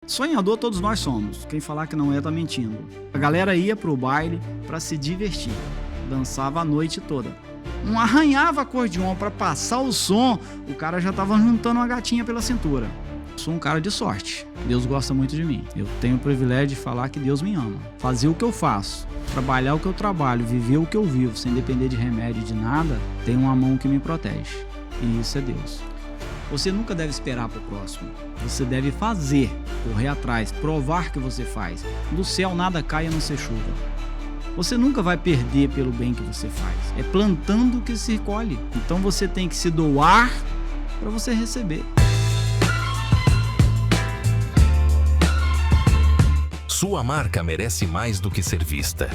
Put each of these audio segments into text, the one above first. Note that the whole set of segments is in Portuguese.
Sonhador todos nós somos. Quem falar que não é, tá mentindo. A galera ia pro baile pra se divertir. Dançava a noite toda. Um arranhava acordeon pra passar o som, o cara já tava juntando uma gatinha pela cintura. Sou um cara de sorte. Deus gosta muito de mim. Eu tenho o privilégio de falar que Deus me ama. Fazer o que eu faço, trabalhar o que eu trabalho, viver o que eu vivo, sem depender de remédio, de nada, tem uma mão que me protege. E isso é Deus. Você nunca deve esperar pro próximo. Você deve fazer, correr atrás, provar que você faz. Do céu nada cai a não ser chuva. Você nunca vai perder pelo bem que você faz. É plantando que se colhe. Então você tem que se doar para você receber. Sua marca merece mais do que ser vista.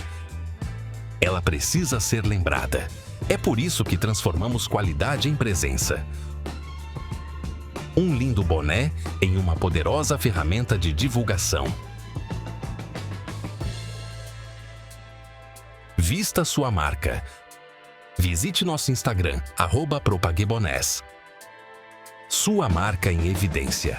Ela precisa ser lembrada. É por isso que transformamos qualidade em presença. Um lindo boné em uma poderosa ferramenta de divulgação. Vista sua marca. Visite nosso Instagram, @propaguebonés. Sua marca em evidência.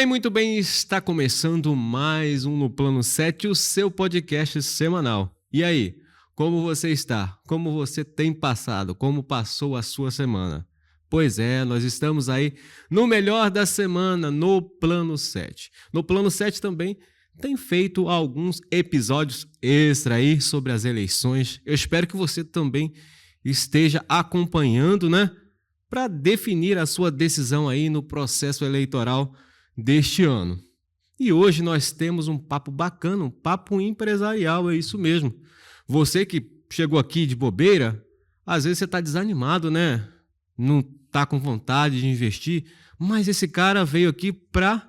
Muito bem, está começando mais um No Plano 7, o seu podcast semanal. E aí, como você está? Como você tem passado? Como passou a sua semana? Pois é, nós estamos aí no melhor da semana, no Plano 7. No Plano 7 também tem feito alguns episódios extra aí sobre as eleições. Eu espero que você também esteja acompanhando, né? Para definir a sua decisão aí no processo eleitoral deste ano. E hoje nós temos um papo bacana, um papo empresarial, é isso mesmo. Você que chegou aqui de bobeira, às vezes você está desanimado, né? Não está com vontade de investir, mas esse cara veio aqui para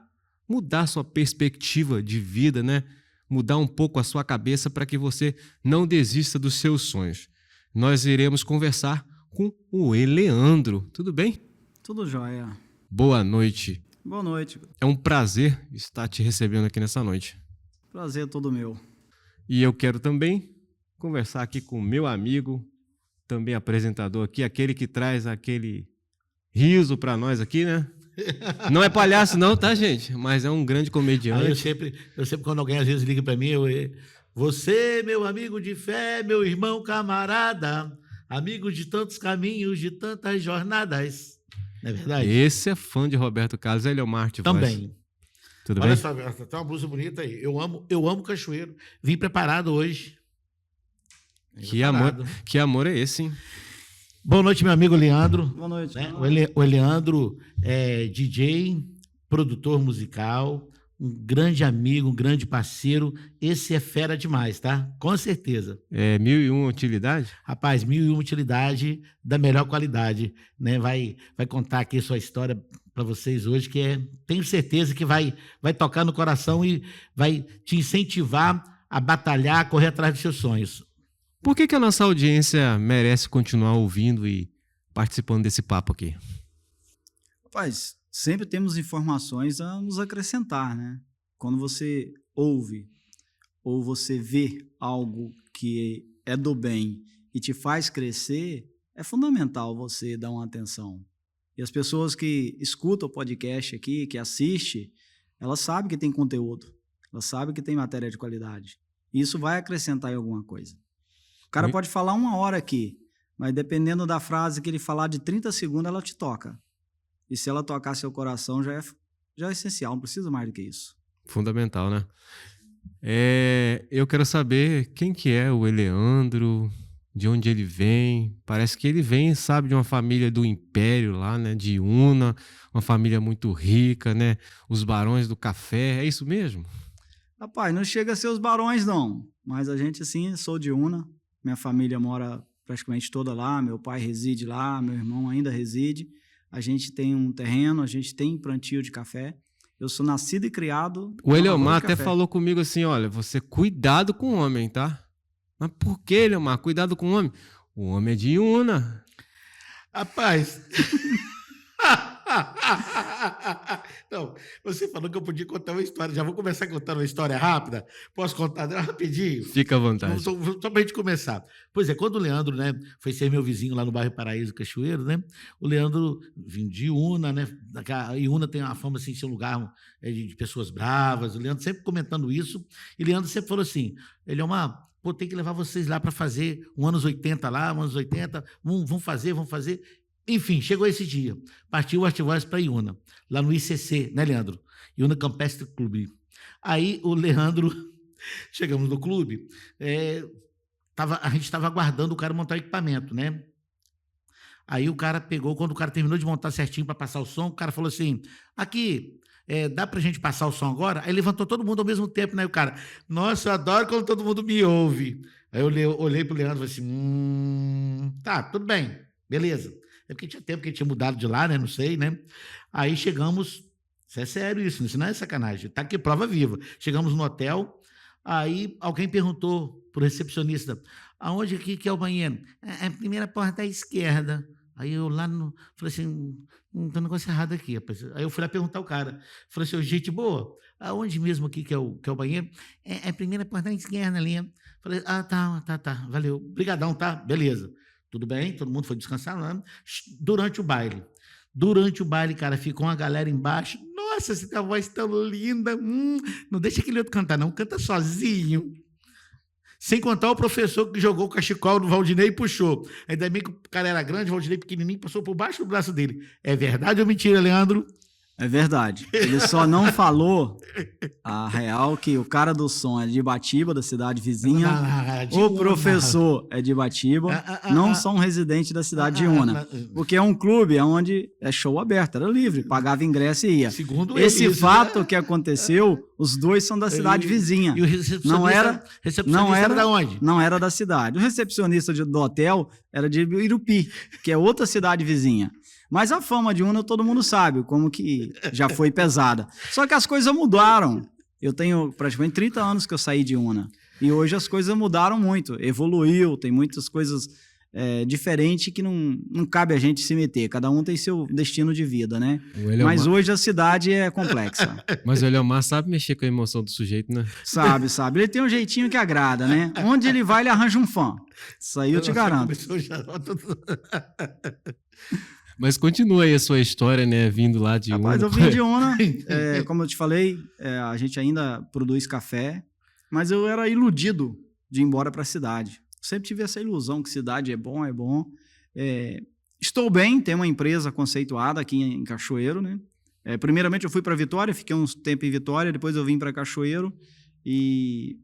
mudar sua perspectiva de vida, né? Mudar um pouco a sua cabeça para que você não desista dos seus sonhos. Nós iremos conversar com o Eleandro. Tudo bem? Tudo jóia. Boa noite. Boa noite. É um prazer estar te recebendo aqui nessa noite. Prazer todo meu. E eu quero também conversar aqui com o meu amigo, também apresentador aqui, aquele que traz aquele riso para nós aqui, né? Não é palhaço não, tá, gente? Mas é um grande comediante. Eu sempre quando alguém às vezes liga para mim, você, meu amigo de fé, meu irmão camarada, amigo de tantos caminhos, de tantas jornadas. Não é verdade? Esse é fã de Roberto Carlos, Eliomar de Voz. Também. Tudo Olha bem? só, tem uma blusa bonita aí. Eu amo cachoeiro. Vim preparado hoje. Que amor é esse, hein? Boa noite, meu amigo Leandro. Boa noite. Né? O Leandro é DJ, produtor musical, um grande amigo, um grande parceiro. Esse é fera demais, tá? Com certeza. É 1001 utilidade? Rapaz, 1001 utilidade da melhor qualidade, né? Vai contar aqui sua história para vocês hoje, tenho certeza que vai tocar no coração e vai te incentivar a batalhar, a correr atrás dos seus sonhos. Por que a nossa audiência merece continuar ouvindo e participando desse papo aqui? Rapaz, sempre temos informações a nos acrescentar, né? Quando você ouve ou você vê algo que é do bem e te faz crescer, é fundamental você dar uma atenção. E as pessoas que escutam o podcast aqui, que assistem, elas sabem que tem conteúdo, elas sabem que tem matéria de qualidade. E isso vai acrescentar em alguma coisa. O cara pode falar 1 hora aqui, mas dependendo da frase que ele falar de 30 segundos, ela te toca. E se ela tocar seu coração, já é essencial, não precisa mais do que isso. Fundamental, né? Eu quero saber quem que é o Eleandro, de onde ele vem. Parece que ele vem, sabe, de uma família do Império lá, né? De Una, uma família muito rica, né? Os barões do café, é isso mesmo? Rapaz, não chega a ser os barões, não. Mas a gente, assim, sou de Una. Minha família mora praticamente toda lá. Meu pai reside lá, meu irmão ainda reside. A gente tem um terreno, a gente tem plantio de café. Eu sou nascido e criado... O Eliomar até falou comigo assim, olha, você cuidado com o homem, tá? Mas por que, Leomar? Cuidado com o homem. O homem é de Iuna. Rapaz. Não, você falou que eu podia contar uma história. Já vou começar contando uma história rápida. Posso contar rapidinho? Fica à vontade. Só para a gente começar. Pois é, quando o Leandro, né, foi ser meu vizinho lá no bairro Paraíso Cachoeiro, né? O Leandro vinha de Iuna, né? Iuna tem uma fama assim, de ser um lugar de pessoas bravas. O Leandro sempre comentando isso. E o Leandro sempre falou assim: ele é uma. Pô, tem que levar vocês lá para fazer um anos 80 lá, um anos 80. Vamos fazer. Enfim, chegou esse dia. Partiu o Artivoz para Iuna, lá no ICC, né, Leandro? Iuna Campestre Clube. Aí o Leandro, chegamos no clube, a gente estava aguardando o cara montar o equipamento, né? Aí o cara pegou, quando o cara terminou de montar certinho para passar o som, o cara falou assim: aqui, dá pra gente passar o som agora? Aí levantou todo mundo ao mesmo tempo, né? O cara, nossa, eu adoro quando todo mundo me ouve. Aí eu olhei pro Leandro e falei assim: tá, tudo bem, beleza. É porque tinha tempo que ele tinha mudado de lá, né? Não sei, né? Aí chegamos, isso é sério isso não é sacanagem, tá aqui prova viva. Chegamos no hotel, aí alguém perguntou pro recepcionista: aonde aqui que é o banheiro? A primeira porta à esquerda. Aí eu lá falei assim: tem um negócio errado aqui, rapaz. Aí eu fui lá perguntar ao cara. Falei assim: gente boa, aonde mesmo aqui que é o banheiro? É a primeira porta à esquerda ali. Falei: tá, valeu, brigadão, tá, beleza. Tudo bem, todo mundo foi descansar, né? Durante o baile, cara, ficou uma galera embaixo. Nossa, você tem uma voz tão linda. Não deixa aquele outro cantar, não. Canta sozinho. Sem contar o professor que jogou o cachecol no Valdinei e puxou. Ainda bem que o cara era grande, o Valdinei pequenininho, passou por baixo do braço dele. É verdade ou mentira, Leandro? É verdade. Ele só não falou a real que o cara do som é de Ibatiba, da cidade vizinha. O professor é de Ibatiba. Não são residentes da cidade de Iuna. Porque é um clube onde é show aberto, era livre, pagava ingresso e ia. Segundo esse fato que aconteceu, os dois são da cidade vizinha. E o recepcionista era da onde? Não era da cidade. O recepcionista do hotel era de Irupi, que é outra cidade vizinha. Mas a fama de Iuna todo mundo sabe, como que já foi pesada. Só que as coisas mudaram. Eu tenho praticamente 30 anos que eu saí de Iuna. E hoje as coisas mudaram muito. Evoluiu, tem muitas coisas diferentes que não cabe a gente se meter. Cada um tem seu destino de vida, né? Mas hoje a cidade é complexa. Mas o Leomar sabe mexer com a emoção do sujeito, né? Sabe. Ele tem um jeitinho que agrada, né? Onde ele vai, ele arranja um fã. Isso aí eu te garanto. Mas continua aí a sua história, né? Vindo lá de Iuna. Rapaz, eu vim de Iuna. Como eu te falei, a gente ainda produz café, mas eu era iludido de ir embora para a cidade. Sempre tive essa ilusão que cidade é bom. Estou bem, tem uma empresa conceituada aqui em Cachoeiro, né? Primeiramente eu fui para Vitória, fiquei uns tempo em Vitória, depois eu vim para Cachoeiro e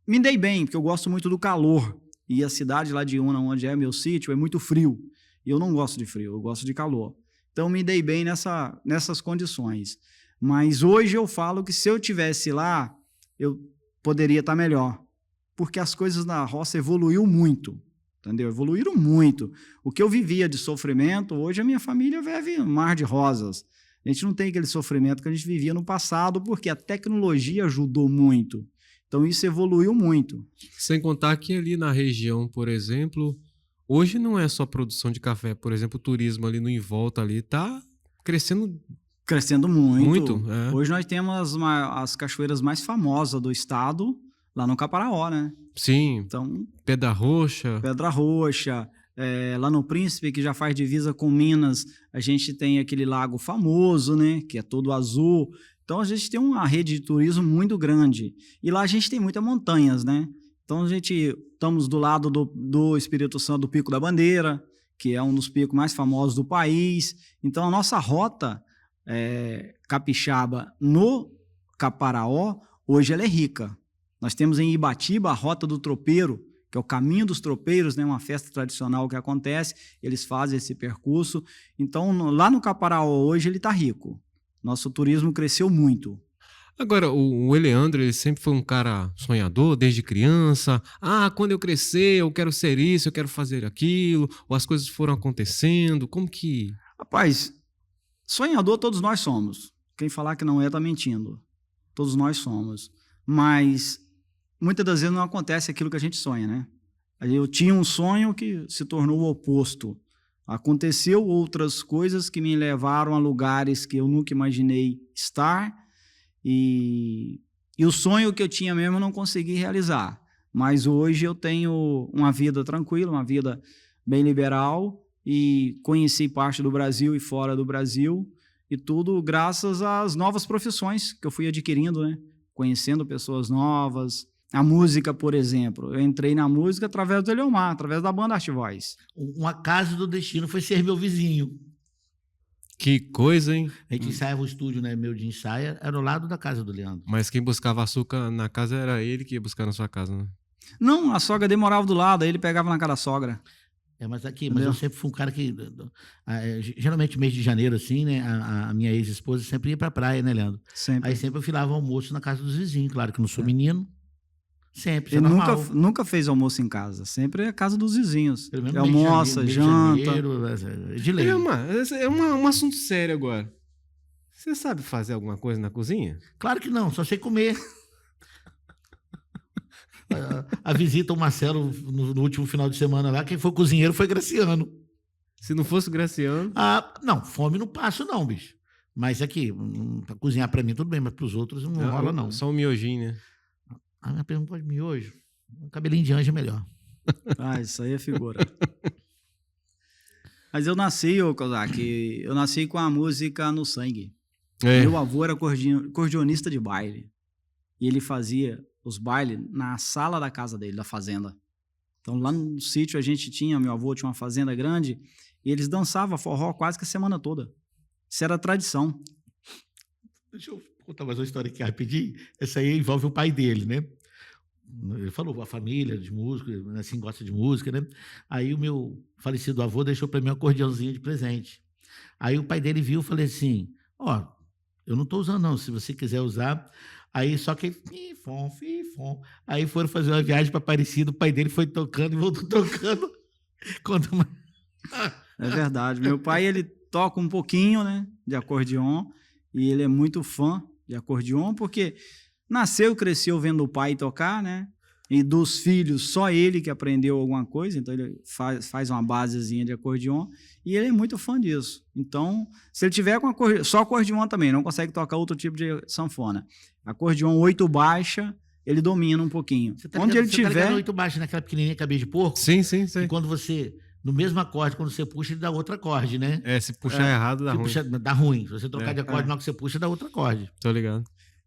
me dei bem, porque eu gosto muito do calor. E a cidade lá de Iuna, onde é meu sítio, é muito frio. E eu não gosto de frio, eu gosto de calor. Então, me dei bem nessas condições. Mas hoje eu falo que se eu tivesse lá, eu poderia estar melhor. Porque as coisas na roça evoluíram muito, entendeu? Evoluíram muito. O que eu vivia de sofrimento, hoje a minha família vive um mar de rosas. A gente não tem aquele sofrimento que a gente vivia no passado, porque a tecnologia ajudou muito. Então, isso evoluiu muito. Sem contar que ali na região, por exemplo... Hoje não é só produção de café, por exemplo, o turismo ali no em volta ali está crescendo muito. Hoje nós temos as cachoeiras mais famosas do estado lá no Caparaó, né? Sim. Então, Pedra Roxa, lá no Príncipe, que já faz divisa com Minas, a gente tem aquele lago famoso, né? Que é todo azul. Então a gente tem uma rede de turismo muito grande. E lá a gente tem muitas montanhas, né? Então, estamos do lado do Espírito Santo, do Pico da Bandeira, que é um dos picos mais famosos do país. Então, a nossa rota capixaba no Caparaó, hoje ela é rica. Nós temos em Ibatiba a Rota do Tropeiro, que é o Caminho dos Tropeiros, né? Uma festa tradicional que acontece, eles fazem esse percurso. Então, lá no Caparaó, hoje, ele está rico. Nosso turismo cresceu muito. Agora, o Eleandro, ele sempre foi um cara sonhador desde criança. Quando eu crescer, eu quero ser isso, eu quero fazer aquilo. Ou as coisas foram acontecendo. Como que... Rapaz, sonhador todos nós somos. Quem falar que não é, tá mentindo. Todos nós somos. Mas muitas das vezes não acontece aquilo que a gente sonha, né? Aí eu tinha um sonho que se tornou o oposto. Aconteceu outras coisas que me levaram a lugares que eu nunca imaginei estar e o sonho que eu tinha mesmo eu não consegui realizar. Mas hoje eu tenho uma vida tranquila, uma vida bem liberal e conheci parte do Brasil e fora do Brasil e tudo graças às novas profissões que eu fui adquirindo, né? Conhecendo pessoas novas. A música, por exemplo, eu entrei na música através do Eliomar, através da banda Art Voz. Um acaso do destino foi ser meu vizinho. Que coisa, hein? A gente ensaiava o estúdio, né? Meu de ensaio era ao lado da casa do Leandro. Mas quem buscava açúcar na casa era ele que ia buscar na sua casa, né? Não, a sogra dele morava do lado, aí ele pegava na casa da sogra. Mas Entendeu? eu sempre fui um cara que, geralmente mês de janeiro, assim, né? A minha ex-esposa sempre ia pra praia, né, Leandro? Sempre. Aí sempre eu filava almoço na casa dos vizinhos, claro que eu não sou menino. Sempre, isso é Ele normal. nunca fez almoço em casa, sempre é a casa dos vizinhos. Pelo menos Ele mês de almoça, mês de janta. janeiro, de lei. Um assunto sério agora. Você sabe fazer alguma coisa na cozinha? Claro que não, só sei comer. A visita ao Marcelo no último final de semana lá, quem foi cozinheiro foi Graciano. Se não fosse o Graciano... Não, fome não passo não, bicho. Mas aqui, pra cozinhar pra mim tudo bem, mas pros outros não rola não. Só um miojinho, né? A minha pergunta de miojo, um cabelinho de anjo é melhor. Isso aí é figura. Mas eu nasci, ô Kozak, eu nasci com a música no sangue. Meu avô era acordeonista de baile. E ele fazia os bailes na sala da casa dele, da fazenda. Então lá no sítio meu avô tinha uma fazenda grande, e eles dançavam forró quase que a semana toda. Isso era tradição. Deixa eu contar mais uma história aqui rapidinho. Essa aí envolve o pai dele, né? Ele falou, a família de música, assim, gosta de música, né? Aí o meu falecido avô deixou para mim um acordeãozinho de presente. Aí o pai dele viu e falei assim, eu não estou usando não, se você quiser usar. Aí só que fifom. Aí foram fazer uma viagem para Aparecida, o pai dele foi tocando e voltou tocando. É verdade. Meu pai, ele toca um pouquinho, né, de acordeon, e ele é muito fã de acordeon, porque nasceu e cresceu vendo o pai tocar, né? E dos filhos, só ele que aprendeu alguma coisa, então ele faz uma basezinha de acordeon, e ele é muito fã disso. Então, se ele tiver com só acordeon também, não consegue tocar outro tipo de sanfona. Acordeon 8 baixa, ele domina um pouquinho. Onde ele tiver... 8 baixa naquela pequenininha cabeça de porco? Sim. E quando você... No mesmo acorde, quando você puxa, ele dá outro acorde, né? Se puxar errado, dá ruim. Dá ruim. Se você trocar de acorde, na hora que você puxa, dá outro acorde. Tô ligado.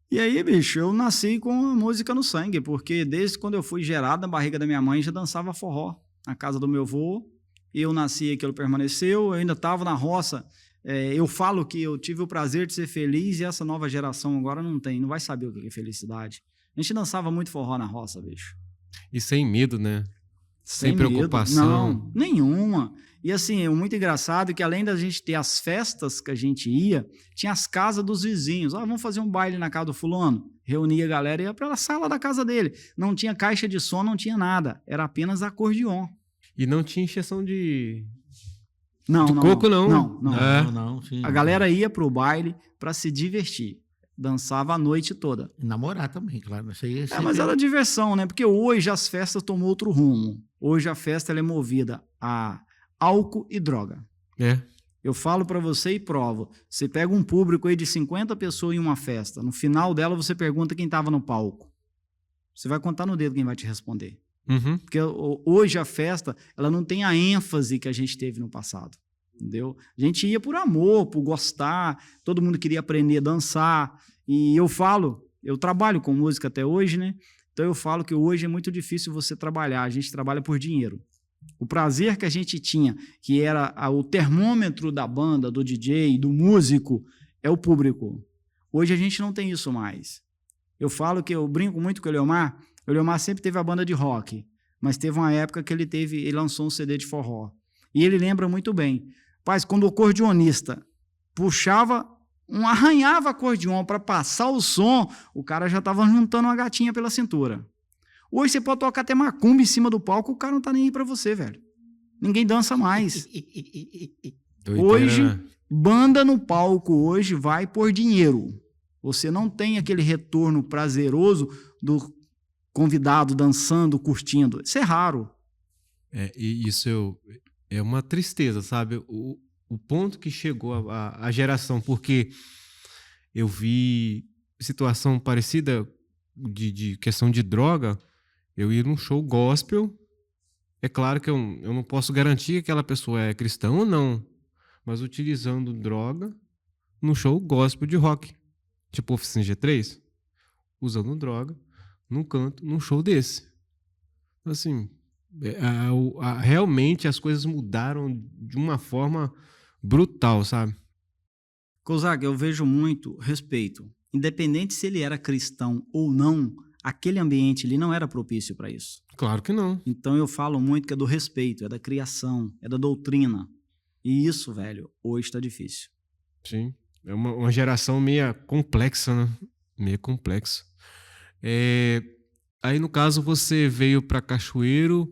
E aí, bicho, eu nasci com a música no sangue, porque desde quando eu fui gerado na barriga da minha mãe, já dançava forró na casa do meu avô. Eu nasci, aquilo permaneceu, eu ainda estava na roça. Eu falo que eu tive o prazer de ser feliz e essa nova geração agora não vai saber o que é felicidade. A gente dançava muito forró na roça, bicho. E sem medo, né? Sem medo. preocupação. Não, nenhuma. E assim, é muito engraçado que além da gente ter as festas que a gente ia, tinha as casas dos vizinhos. Vamos fazer um baile na casa do fulano. Reunia a galera e ia para a sala da casa dele. Não tinha caixa de som, não tinha nada. Era apenas acordeon. E não tinha injeção de não, coco, não. Não. A galera ia pro baile para se divertir. Dançava a noite toda. E namorar também, claro. Isso aí mas era diversão, né? Porque hoje as festas tomou outro rumo. Hoje a festa ela é movida a álcool e droga. Eu falo para você e provo. Você pega um público aí de 50 pessoas em uma festa. No final dela você pergunta quem estava no palco. Você vai contar no dedo quem vai te responder. Uhum. Porque hoje a festa ela não tem a ênfase que a gente teve no passado. Entendeu? A gente ia por amor, por gostar, todo mundo queria aprender a dançar, e eu trabalho com música até hoje, né? Então eu falo que hoje é muito difícil você trabalhar, a gente trabalha por dinheiro. O prazer que a gente tinha, que era o termômetro da banda, do DJ, do músico, é o público. Hoje a gente não tem isso mais. Eu falo que eu brinco muito com o Eliomar sempre teve a banda de rock, mas teve uma época que ele lançou um CD de forró. E ele lembra muito bem. Mas quando o acordeonista arranhava acordeon para passar o som, o cara já estava juntando uma gatinha pela cintura. Hoje você pode tocar até macumba em cima do palco, o cara não tá nem aí para você, velho. Ninguém dança mais. Hoje, banda no palco hoje vai por dinheiro. Você não tem aquele retorno prazeroso do convidado, dançando, curtindo. Isso é raro. E isso é uma tristeza, sabe? O ponto que chegou a geração, porque eu vi situação parecida de questão de droga. Eu ia num show gospel. É claro que eu não posso garantir que aquela pessoa é cristã ou não, mas utilizando droga no show gospel de rock, tipo Oficina G3, usando droga num canto, num show desse. Assim, realmente as coisas mudaram de uma forma brutal, sabe? Kozak, eu vejo muito respeito. Independente se ele era cristão ou não, aquele ambiente ali não era propício para isso. Claro que não. Então eu falo muito que é do respeito, é da criação, é da doutrina. E isso, velho, hoje está difícil. Sim. É uma geração meio complexa, né? Meio complexa. Aí, no caso, você veio para Cachoeiro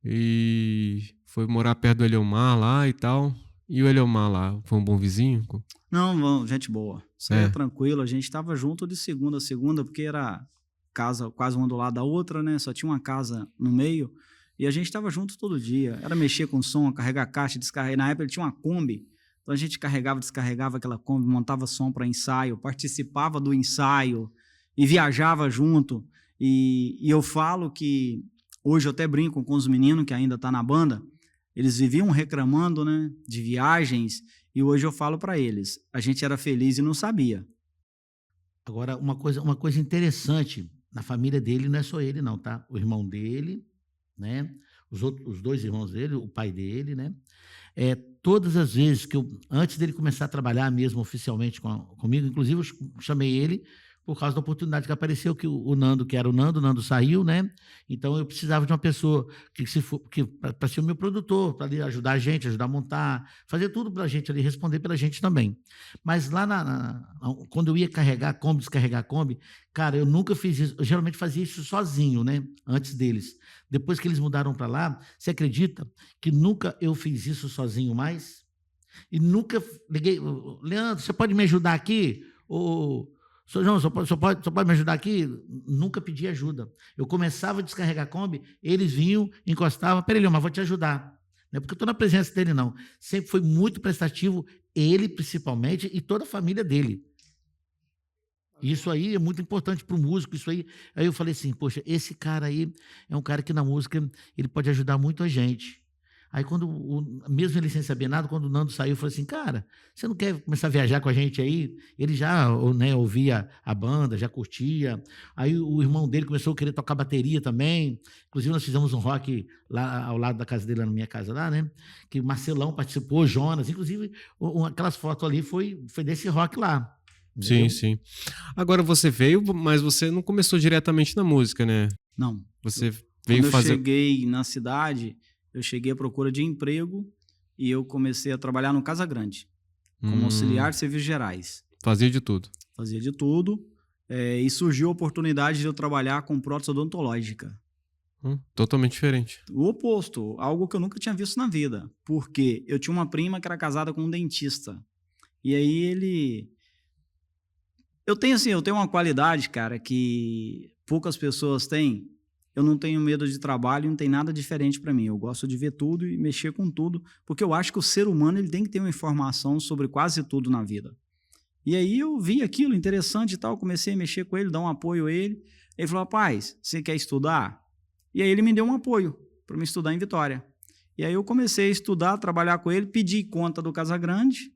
e foi morar perto do Eliomar lá e tal. E o Eliomar lá, foi um bom vizinho? Não, gente boa. Isso é tranquilo. A gente estava junto de segunda a segunda, porque era casa quase uma do lado da outra, né? Só tinha uma casa no meio. E a gente estava junto todo dia. Era mexer com som, carregar caixa, descarregar. Na época ele tinha uma Kombi. Então a gente carregava, descarregava aquela Kombi, montava som para ensaio, participava do ensaio e viajava junto. E eu falo que hoje eu até brinco com os meninos que ainda tá na banda. Eles viviam reclamando, né, de viagens, e hoje eu falo para eles, a gente era feliz e não sabia. Agora, uma coisa interessante, na família dele não é só ele não, tá? O irmão dele, né? Os dois irmãos dele, o pai dele, né? Todas as vezes que antes dele começar a trabalhar mesmo oficialmente comigo, inclusive eu chamei ele por causa da oportunidade que apareceu, que o Nando, que era o Nando saiu, né? Então eu precisava de uma pessoa para ser o meu produtor, para ajudar a gente, ajudar a montar, fazer tudo para a gente ali, responder pela gente também. Mas lá quando eu ia carregar a Kombi, descarregar a Kombi, cara, eu nunca fiz isso, eu geralmente fazia isso sozinho, né? Antes deles. Depois que eles mudaram para lá, você acredita que nunca eu fiz isso sozinho mais? E nunca liguei, Leandro, você pode me ajudar aqui? Sr. João, só pode me ajudar aqui? Nunca pedi ajuda. Eu começava a descarregar a Kombi, eles vinham, encostavam, peraí, Leão, mas vou te ajudar. Não é porque eu estou na presença dele, não. Sempre foi muito prestativo, ele principalmente, e toda a família dele. Isso aí é muito importante para o músico, isso aí. Aí eu falei assim, poxa, esse cara aí é um cara que na música ele pode ajudar muito a gente. Aí mesmo ele sem saber nada, quando o Nando saiu, eu falei assim, cara, você não quer começar a viajar com a gente aí? Ele já, né, ouvia a banda, já curtia. Aí o irmão dele começou a querer tocar bateria também. Inclusive nós fizemos um rock lá ao lado da casa dele, lá na minha casa lá, né? Que o Marcelão participou, Jonas. Inclusive aquelas fotos ali foi desse rock lá. Sim, sim. Agora você veio, mas você não começou diretamente na música, né? Não. Você veio Quando fazer... eu cheguei na cidade, eu cheguei à procura de emprego e eu comecei a trabalhar no Casa Grande, como auxiliar de serviços gerais. Fazia de tudo. Fazia de tudo. E surgiu a oportunidade de eu trabalhar com prótese odontológica. Totalmente diferente. O oposto, algo que eu nunca tinha visto na vida. Porque eu tinha uma prima que era casada com um dentista. E aí ele... Eu tenho uma qualidade, cara, que poucas pessoas têm. Eu não tenho medo de trabalho, não tem nada diferente para mim. Eu gosto de ver tudo e mexer com tudo, porque eu acho que o ser humano ele tem que ter uma informação sobre quase tudo na vida. E aí eu vi aquilo interessante e tal, comecei a mexer com ele, dar um apoio a ele. Ele falou, rapaz, você quer estudar? E aí ele me deu um apoio para me estudar em Vitória. E aí eu comecei a estudar, trabalhar com ele, pedi conta do Casa Grande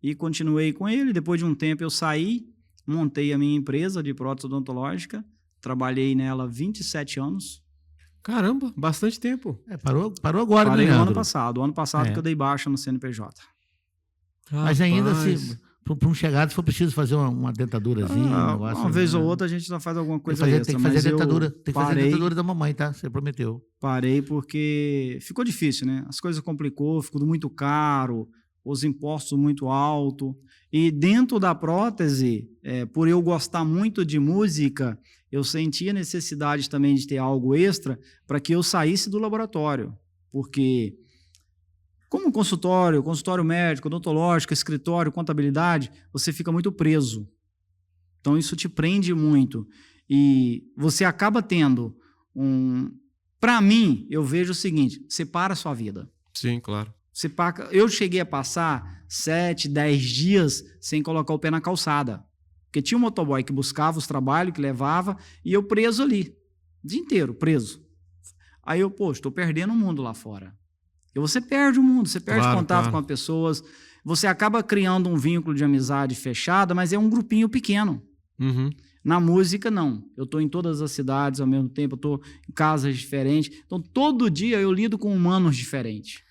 e continuei com ele. Depois de um tempo eu saí, montei a minha empresa de prótese odontológica, trabalhei nela 27 anos. Caramba, bastante tempo. Parou agora, Parei né, no Leandro? ano passado que eu dei baixa no CNPJ. Mas ainda assim, para um chegado, se for preciso fazer uma dentadurazinha, um negócio... Uma vez ou outra a gente já faz alguma coisa extra. Tem que fazer a dentadura da mamãe, tá? Você prometeu. Parei porque ficou difícil, né? As coisas complicou, ficou muito caro, os impostos muito altos. E dentro da prótese, por eu gostar muito de música, eu sentia necessidade também de ter algo extra para que eu saísse do laboratório. Porque, como consultório médico, odontológico, escritório, contabilidade, você fica muito preso. Então, isso te prende muito. E você acaba tendo Para mim, eu vejo o seguinte: separa a sua vida. Sim, claro. Eu cheguei a passar 7, 10 dias sem colocar o pé na calçada. Porque tinha um motoboy que buscava os trabalhos, que levava, e eu preso ali. O dia inteiro, preso. Aí eu, estou perdendo o mundo lá fora. E você perde o mundo, você perde contato com as pessoas, você acaba criando um vínculo de amizade fechado, mas é um grupinho pequeno. Uhum. Na música, não. Eu estou em todas as cidades ao mesmo tempo, eu estou em casas diferentes. Então, todo dia eu lido com humanos diferentes.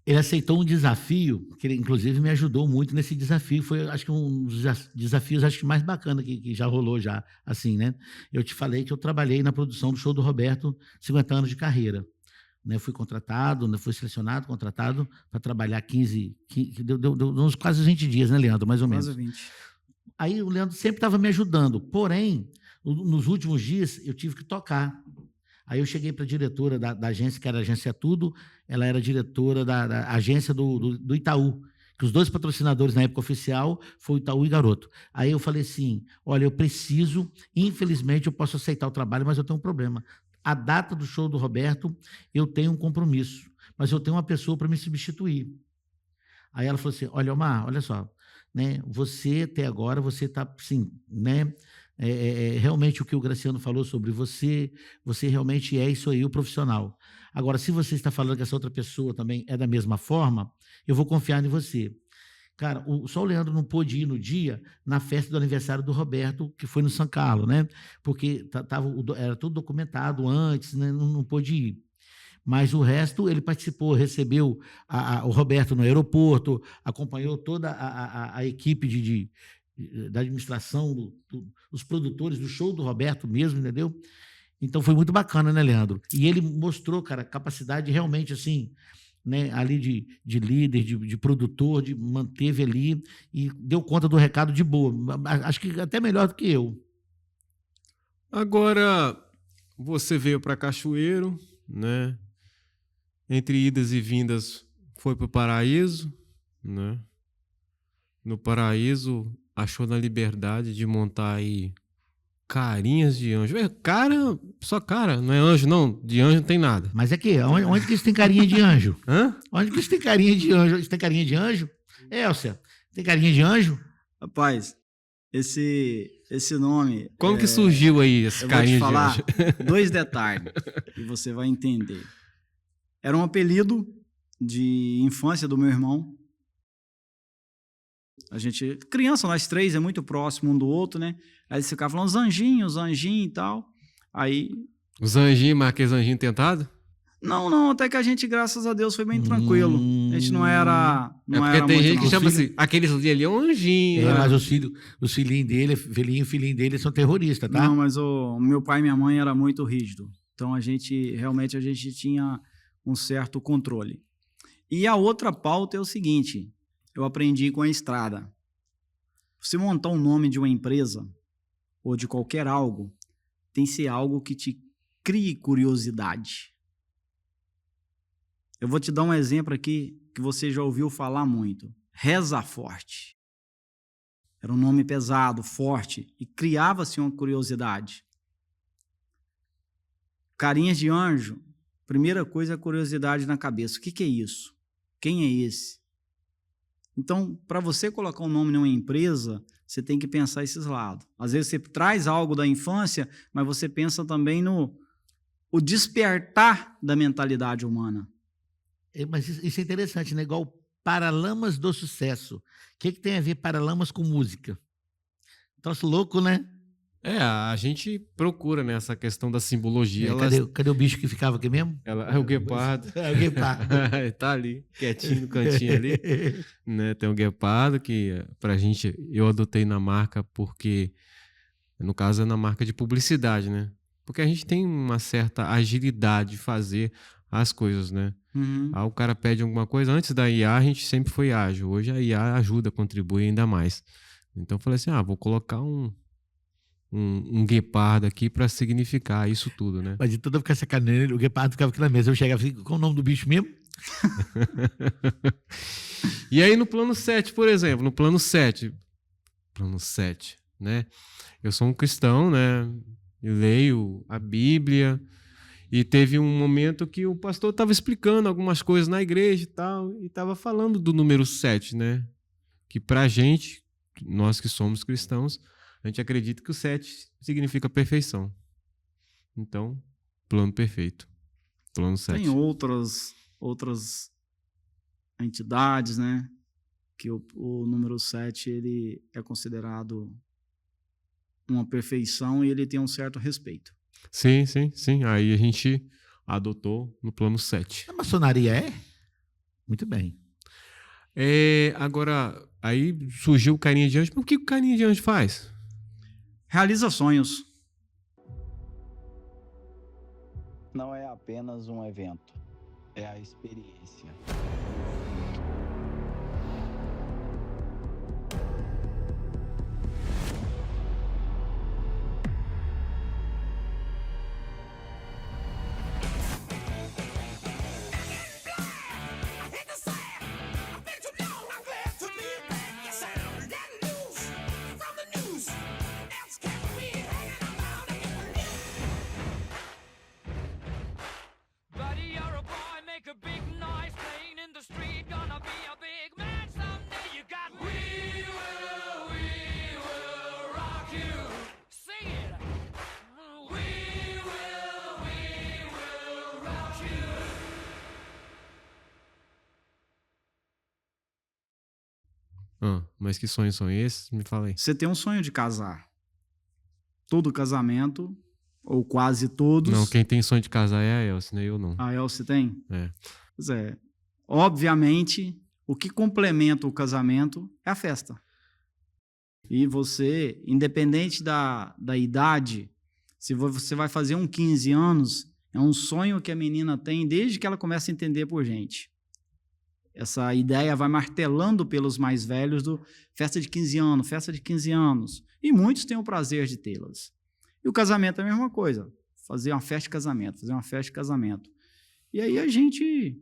Ele aceitou um desafio, que ele, inclusive, me ajudou muito nesse desafio. Foi, acho que, um dos desafios mais bacana que já rolou, já, assim, né? Eu te falei que eu trabalhei na produção do show do Roberto, 50 anos de carreira. Né? Fui contratado, fui selecionado, contratado para trabalhar 15 deu uns quase 20 dias, né, Leandro? Mais ou menos. Quase 20. Aí o Leandro sempre estava me ajudando. Porém, nos últimos dias, eu tive que tocar. Aí eu cheguei para a diretora da agência, que era a Agência Tudo, ela era diretora da agência do Itaú, que os 2 patrocinadores na época oficial foi o Itaú e Garoto. Aí eu falei assim, olha, eu preciso, infelizmente eu posso aceitar o trabalho, mas eu tenho um problema. A data do show do Roberto, eu tenho um compromisso, mas eu tenho uma pessoa para me substituir. Aí ela falou assim, olha, Omar, olha só, né, você até agora, você está, assim, né, realmente o que o Graciano falou sobre você realmente é isso aí, o profissional. Agora, se você está falando que essa outra pessoa também é da mesma forma, eu vou confiar em você. Cara, só o Leandro não pôde ir no dia, na festa do aniversário do Roberto, que foi no São Carlos, né? Porque era tudo documentado antes, né? Não pôde ir. Mas o resto, ele participou, recebeu o Roberto no aeroporto, acompanhou toda a equipe da administração, os produtores do show do Roberto mesmo, entendeu? Então foi muito bacana, né, Leandro? E ele mostrou, cara, capacidade realmente, assim, né, ali de líder, de produtor, manteve ali e deu conta do recado de boa. Acho que até melhor do que eu. Agora, você veio para Cachoeiro, né? Entre idas e vindas, foi para o Paraíso, né? No Paraíso, achou na liberdade de montar aí carinhas de anjo. Cara, só cara, não é anjo não, de anjo não tem nada. Mas é que, onde que isso tem carinha de anjo? Hã? Onde que isso tem carinha de anjo? Isso tem carinha de anjo? Elcia, tem carinha de anjo? Rapaz, esse nome... Como que surgiu aí esse carinha de anjo? Eu vou te falar 2 detalhes e você vai entender. Era um apelido de infância do meu irmão. A gente, criança, nós 3 é muito próximo um do outro, né? Aí eles ficavam falando anjinho e tal. Aí... Os anjinhos, mas aqueles anjinhos tentados? Não, até que a gente, graças a Deus, foi bem tranquilo. A gente não era... Não porque era tem gente que chama assim, aqueles ali é um anjinho. Mas os filhinhos dele, filhinho dele são terroristas, tá? Não, mas o meu pai e minha mãe era muito rígido. Então a gente tinha um certo controle. E a outra pauta é o seguinte, eu aprendi com a estrada. Você montar um nome de uma empresa ou de qualquer algo, tem que ser algo que te crie curiosidade. Eu vou te dar um exemplo aqui que você já ouviu falar muito. Reza Forte. Era um nome pesado, forte, e criava-se uma curiosidade. Carinhas de anjo, primeira coisa é a curiosidade na cabeça. O que é isso? Quem é esse? Então, para você colocar um nome numa empresa, você tem que pensar esses lados. Às vezes você traz algo da infância, mas você pensa também o despertar da mentalidade humana. Mas isso é interessante, né? Igual Paralamas do Sucesso. O que tem a ver Paralamas com música? Troço louco, né? A gente procura, né, essa questão da simbologia. Cadê o bicho que ficava aqui mesmo? É o guepardo. É o guepardo. Tá ali, quietinho no cantinho ali. Né? Tem o guepardo que pra gente, eu adotei na marca porque, no caso, é na marca de publicidade, né? Porque a gente tem uma certa agilidade de fazer as coisas, né? Uhum. Aí o cara pede alguma coisa, antes da IA a gente sempre foi ágil. Hoje a IA ajuda, contribui ainda mais. Então eu falei assim, vou colocar um guepardo aqui para significar isso tudo, né? Mas de toda ficar sacaneando, o guepardo ficava aqui na mesa. Eu chegava assim, qual o nome do bicho mesmo? E aí no plano 7, por exemplo, no plano 7, né? Eu sou um cristão, né? Eu leio a Bíblia e teve um momento que o pastor estava explicando algumas coisas na igreja e tal, e estava falando do número 7, né? Que pra gente, nós que somos cristãos, a gente acredita que o 7 significa perfeição. Então, plano perfeito. Plano 7. Tem outras entidades, né? Que o número 7 ele é considerado uma perfeição e ele tem um certo respeito. Sim. Aí a gente adotou no plano 7. A maçonaria é? Muito bem. Agora, aí surgiu o Carinha de Anjo. Mas o que o Carinha de Anjo faz? Realiza sonhos. Não é apenas um evento, é a experiência. Mas que sonhos são esses? Me fala aí. Você tem um sonho de casar. Todo casamento, ou quase todos... Não, quem tem sonho de casar é a Elsie, né? Eu não. A Elsie tem? É. Pois é. Obviamente, o que complementa o casamento é a festa. E você, independente da idade, se você vai fazer 15 anos, é um sonho que a menina tem desde que ela começa a entender por gente. Essa ideia vai martelando pelos mais velhos do festa de 15 anos, festa de 15 anos. E muitos têm o prazer de tê-las. E o casamento é a mesma coisa. Fazer uma festa de casamento, E aí a gente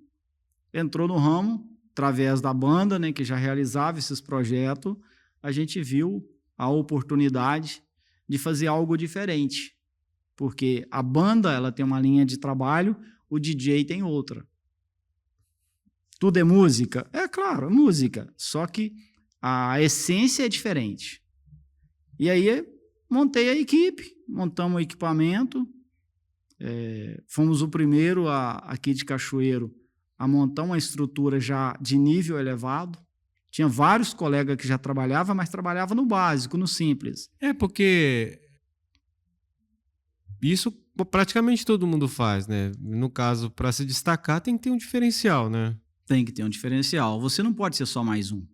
entrou no ramo, através da banda, né, que já realizava esses projetos, a gente viu a oportunidade de fazer algo diferente. Porque a banda ela tem uma linha de trabalho, o DJ tem outra. Tudo é música? É claro, música. Só que a essência é diferente. E aí montei a equipe, montamos o equipamento, fomos o primeiro aqui de Cachoeiro a montar uma estrutura já de nível elevado. Tinha vários colegas que já trabalhavam, mas trabalhavam no básico, no simples. Porque isso praticamente todo mundo faz, né? No caso, para se destacar, tem que ter um diferencial, né? Tem que ter um diferencial. Você não pode ser só mais um.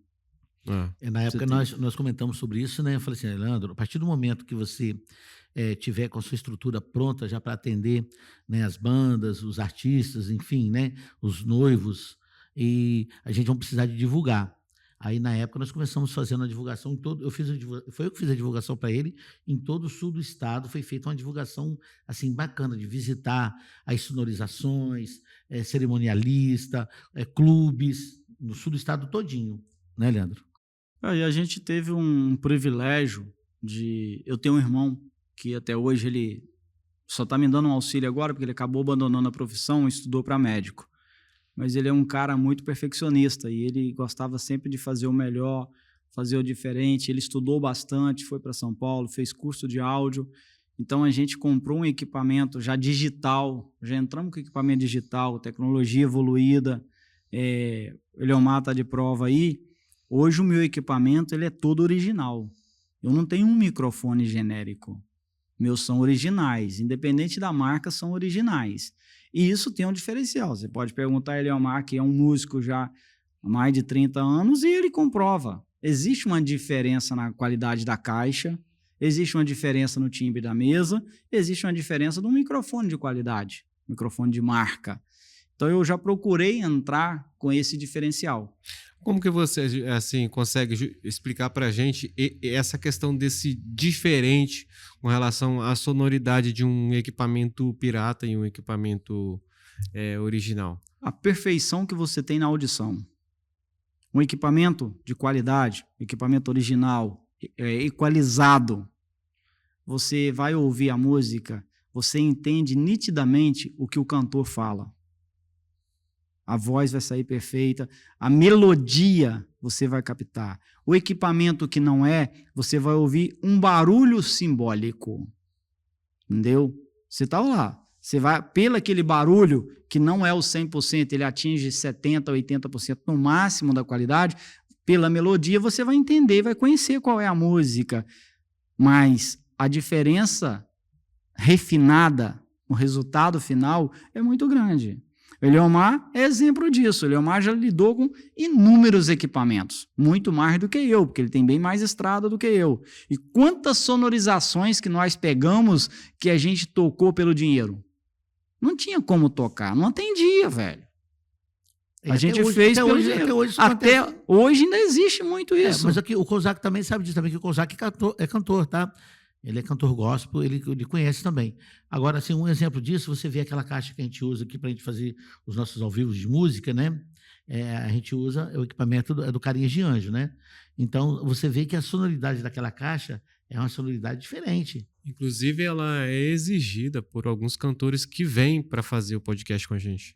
Na época nós comentamos sobre isso, né? Eu falei assim, Leandro, a partir do momento que você tiver com a sua estrutura pronta já para atender, né, as bandas, os artistas, enfim, né, os noivos, e a gente vai precisar de divulgar. Aí, na época, nós começamos fazendo a divulgação em todo... Foi eu que fiz a divulgação para ele. Em todo o sul do estado foi feita uma divulgação assim, bacana, de visitar as sonorizações, cerimonialista, clubes, no sul do estado todinho. Né, Leandro? Aí a gente teve um privilégio de... Eu tenho um irmão que até hoje ele só está me dando um auxílio agora, porque ele acabou abandonando a profissão e estudou para médico. Mas ele é um cara muito perfeccionista e ele gostava sempre de fazer o melhor, fazer o diferente. Ele estudou bastante, foi para São Paulo, fez curso de áudio. Então, a gente comprou um equipamento já digital, já entramos com equipamento digital, tecnologia evoluída. Eleomar está de prova aí. Hoje, o meu equipamento ele é todo original. Eu não tenho um microfone genérico. Meus são originais, independente da marca, são originais. E isso tem um diferencial. Você pode perguntar a Eleomar, que é um músico já há mais de 30 anos, e ele comprova. Existe uma diferença na qualidade da caixa, existe uma diferença no timbre da mesa, existe uma diferença do microfone de qualidade, microfone de marca. Então, eu já procurei entrar com esse diferencial. Como que você assim, consegue explicar para a gente essa questão desse diferente com relação à sonoridade de um equipamento pirata e um equipamento original? A perfeição que você tem na audição. Um equipamento de qualidade, equipamento original, equalizado. Você vai ouvir a música, você entende nitidamente o que o cantor fala. A voz vai sair perfeita, a melodia você vai captar. O equipamento que não é, você vai ouvir um barulho simbólico. Entendeu? Você está lá. Você vai, pelo aquele barulho, que não é o 100%, ele atinge 70%, 80% no máximo da qualidade, pela melodia você vai entender, vai conhecer qual é a música. Mas a diferença refinada, o resultado final, é muito grande. O Eliomar é exemplo disso. O Eliomar já lidou com inúmeros equipamentos, muito mais do que eu, porque ele tem bem mais estrada do que eu. E quantas sonorizações que nós pegamos que a gente tocou pelo dinheiro? Não tinha como tocar, não atendia, velho. A gente fez pelo dinheiro. Até hoje ainda existe muito isso. Mas aqui, o Kozak também sabe disso, também que o Kozak é cantor, tá? Ele é cantor gospel, ele conhece também. Agora, assim, um exemplo disso, você vê aquela caixa que a gente usa aqui para a gente fazer os nossos ao vivo de música, né? A gente usa o equipamento do Carinhas de Anjo, né? Então, você vê que a sonoridade daquela caixa é uma sonoridade diferente. Inclusive, ela é exigida por alguns cantores que vêm para fazer o podcast com a gente.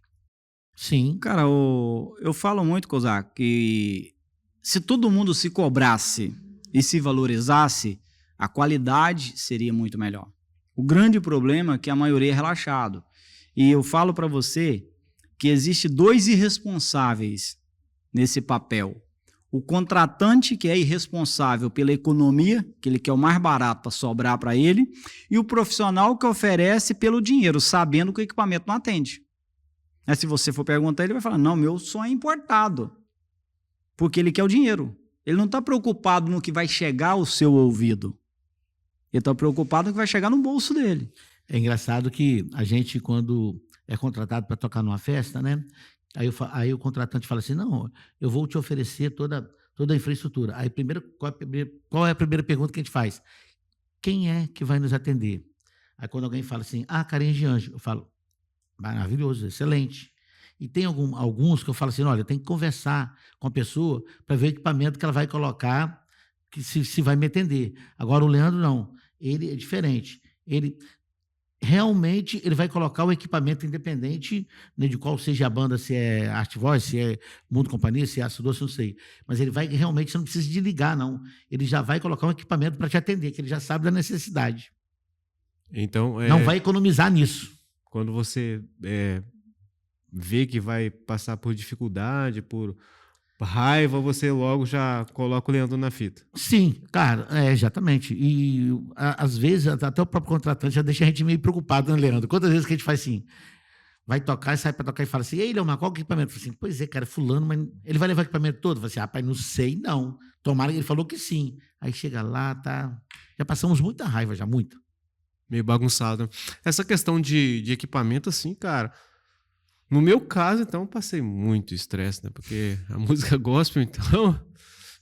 Sim. Cara, eu falo muito, Kozak, que se todo mundo se cobrasse e se valorizasse, a qualidade seria muito melhor. O grande problema é que a maioria é relaxado. E eu falo para você que existe 2 irresponsáveis nesse papel. O contratante, que é irresponsável pela economia, que ele quer o mais barato para sobrar para ele, e o profissional que oferece pelo dinheiro, sabendo que o equipamento não atende. Mas se você for perguntar, ele vai falar, não, meu som é importado, porque ele quer o dinheiro. Ele não está preocupado no que vai chegar ao seu ouvido. Ele está preocupado no que vai chegar no bolso dele. É engraçado que a gente, quando é contratado para tocar numa festa, né? Aí o contratante fala assim, não, eu vou te oferecer toda a infraestrutura. Aí, primeiro, qual é a primeira pergunta que a gente faz? Quem é que vai nos atender? Aí, quando alguém fala assim, Carinhas de Anjo, eu falo, maravilhoso, excelente. E tem alguns que eu falo assim, olha, tem que conversar com a pessoa para ver o equipamento que ela vai colocar, que se vai me atender. Agora, o Leandro, não. Ele é diferente. Ele realmente vai colocar o equipamento independente, né, de qual seja a banda, se é Art Voice, se é Mundo Companhia, se é Aço Doce, não sei. Mas ele vai realmente, você não precisa de ligar, não. Ele já vai colocar um equipamento para te atender, que ele já sabe da necessidade. Então, não vai economizar nisso. Quando você vê que vai passar por dificuldade, por raiva, você logo já coloca o Leandro na fita. Sim, cara, exatamente. E às vezes até o próprio contratante já deixa a gente meio preocupado, né, Leandro? Quantas vezes que a gente faz assim, vai tocar e sai para tocar e fala assim, ei, Leomar, qual que é o equipamento? Eu falo assim, pois é, cara, fulano, mas ele vai levar o equipamento todo? Eu falo assim, rapaz, não sei, não. Tomara que ele falou que sim. Aí chega lá, tá... Já passamos muita raiva, já, muito. Meio bagunçado. Essa questão de equipamento, assim, cara... No meu caso, então, eu passei muito estresse, né? Porque a música gospel, então,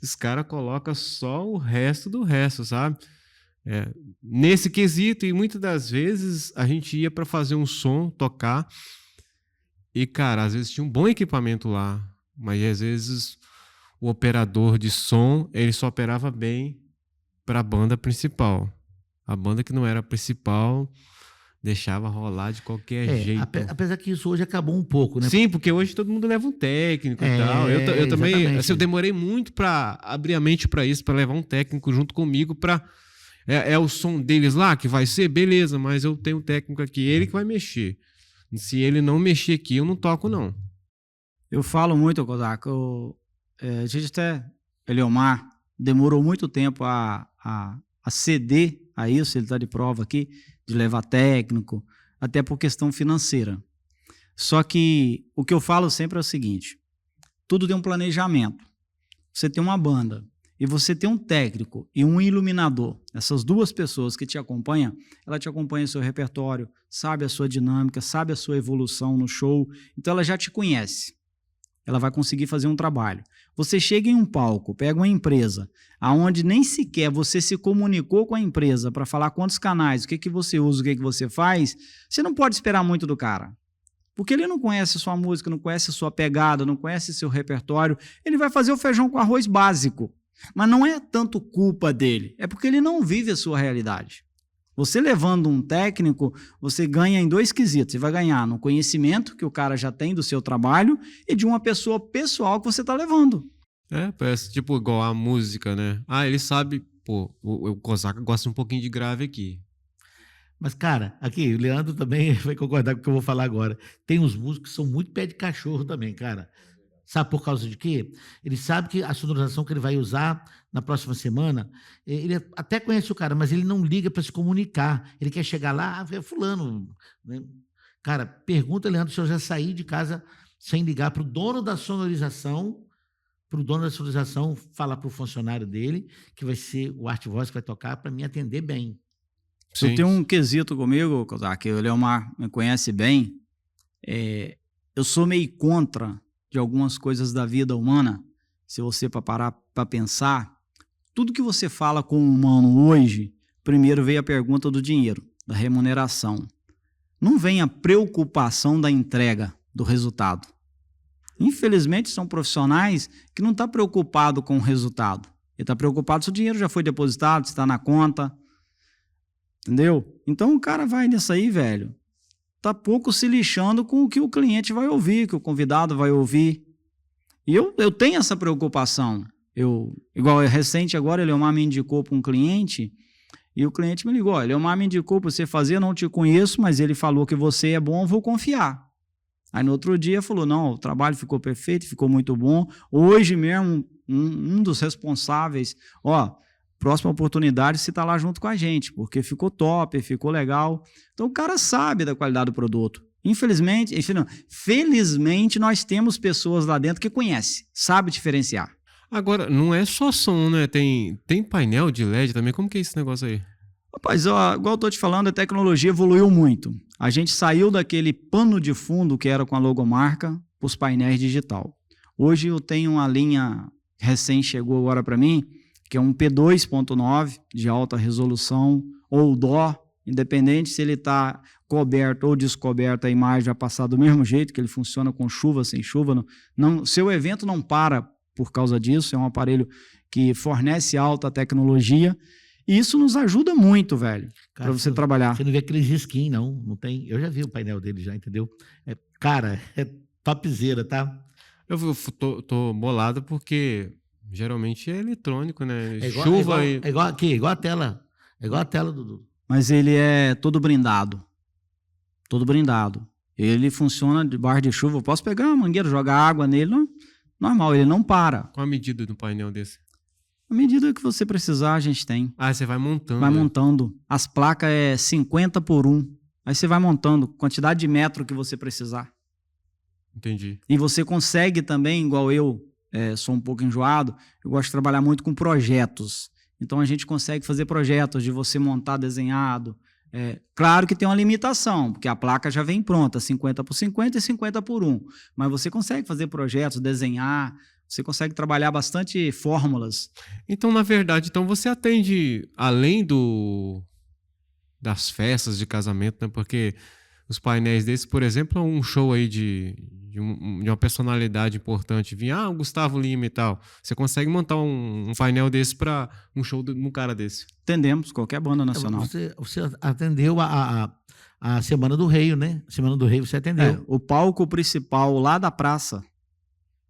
os caras colocam só o resto do resto, sabe? Nesse quesito, e muitas das vezes a gente ia para fazer um som, tocar, e, cara, às vezes tinha um bom equipamento lá, mas às vezes o operador de som, ele só operava bem para a banda principal. A banda que não era a principal... deixava rolar de qualquer jeito. Apesar que isso hoje acabou um pouco, né? Sim, porque hoje todo mundo leva um técnico e tal. Eu também, assim, eu demorei muito para abrir a mente para isso, para levar um técnico junto comigo para... É o som deles lá que vai ser? Beleza, mas eu tenho um técnico aqui, ele que vai mexer. Se ele não mexer aqui, eu não toco, não. Eu falo muito, Kozak. A gente até... Eliomar demorou muito tempo a ceder a isso, ele está de prova aqui, de levar técnico, até por questão financeira. Só que o que eu falo sempre é o seguinte, tudo tem um planejamento. Você tem uma banda e você tem um técnico e um iluminador. Essas 2 pessoas que te acompanham, ela te acompanha o seu repertório, sabe a sua dinâmica, sabe a sua evolução no show, então ela já te conhece. Ela vai conseguir fazer um trabalho. Você chega em um palco, pega uma empresa, aonde nem sequer você se comunicou com a empresa para falar quantos canais, o que você usa, o que você faz, você não pode esperar muito do cara. Porque ele não conhece a sua música, não conhece a sua pegada, não conhece seu repertório, ele vai fazer o feijão com arroz básico. Mas não é tanto culpa dele, é porque ele não vive a sua realidade. Você levando um técnico, você ganha em 2 quesitos. Você vai ganhar no conhecimento que o cara já tem do seu trabalho e de uma pessoa pessoal que você está levando. Parece tipo igual a música, né? Ah, ele sabe, pô, o Kozaka gosta um pouquinho de grave aqui. Mas, cara, aqui, o Leandro também vai concordar com o que eu vou falar agora. Tem uns músicos que são muito pé de cachorro também, cara. Sabe por causa de quê? Ele sabe que a sonorização que ele vai usar na próxima semana, ele até conhece o cara, mas ele não liga para se comunicar. Ele quer chegar lá, é fulano. Né? Cara, pergunta, Leandro, se eu já saí de casa sem ligar para o dono da sonorização, falar para o funcionário dele, que vai ser o Art Voice que vai tocar, para me atender bem. Sim. Eu tenho um quesito comigo, que o Leomar me conhece bem. Eu sou meio contra de algumas coisas da vida humana. Se você parar para pensar, tudo que você fala com um humano hoje, primeiro veio a pergunta do dinheiro, da remuneração. Não vem a preocupação da entrega, do resultado. Infelizmente, são profissionais que não estão preocupados com o resultado. Ele está preocupado se o dinheiro já foi depositado, se está na conta. Entendeu? Então o cara vai nisso aí, velho. Tá pouco se lixando com o que o cliente vai ouvir, que o convidado vai ouvir. E eu tenho essa preocupação. Igual recente agora, o Leomar me indicou para um cliente e o cliente me ligou. O Leomar me indicou para você fazer, eu não te conheço, mas ele falou que você é bom, eu vou confiar. Aí no outro dia falou, não, o trabalho ficou perfeito, ficou muito bom. Hoje mesmo, um dos responsáveis, próxima oportunidade você está lá junto com a gente, porque ficou top, ficou legal. Então o cara sabe da qualidade do produto. Felizmente nós temos pessoas lá dentro que conhecem, sabe diferenciar. Agora, não é só som, né? Tem painel de LED também. Como que é esse negócio aí? Rapaz, igual eu tô te falando, a tecnologia evoluiu muito. A gente saiu daquele pano de fundo que era com a logomarca para os painéis digital. Hoje eu tenho uma linha recém chegou agora para mim, que é um P2.9 de alta resolução, ou DO, independente se ele está coberto ou descoberto, a imagem vai passar do mesmo jeito, que ele funciona com chuva, sem chuva. Seu evento não para por causa disso, é um aparelho que fornece alta tecnologia, e isso nos ajuda muito, velho, para você trabalhar. Você não vê aqueles skin, não tem. Eu já vi o painel dele já, entendeu? Cara, é topzera, tá? Eu tô bolado porque geralmente é eletrônico, né? Chuva é igual aqui, igual a tela. É igual a tela, Dudu. Mas ele é todo brindado. Todo brindado. Ele funciona de barra de chuva. Eu posso pegar uma mangueira, jogar água nele, normal, ele não para. Qual a medida do painel desse? A medida que você precisar, a gente tem. Ah, você vai montando. Vai montando. As placas é 50/1. Aí você vai montando, quantidade de metro que você precisar. Entendi. E você consegue também, igual eu, sou um pouco enjoado, eu gosto de trabalhar muito com projetos. Então a gente consegue fazer projetos de você montar desenhado. Claro que tem uma limitação, porque a placa já vem pronta, 50/50 e 50/1. Mas você consegue fazer projetos, desenhar, você consegue trabalhar bastante fórmulas. Então, na verdade, você atende além das festas de casamento, né? Porque os painéis desses, por exemplo, é um show aí de uma personalidade importante. Vinha, o Gustavo Lima e tal. Você consegue montar um painel desse para um show de um cara desse? Atendemos qualquer banda nacional. Você atendeu a Semana do Rei, né? Semana do Rei você atendeu. O palco principal lá da praça,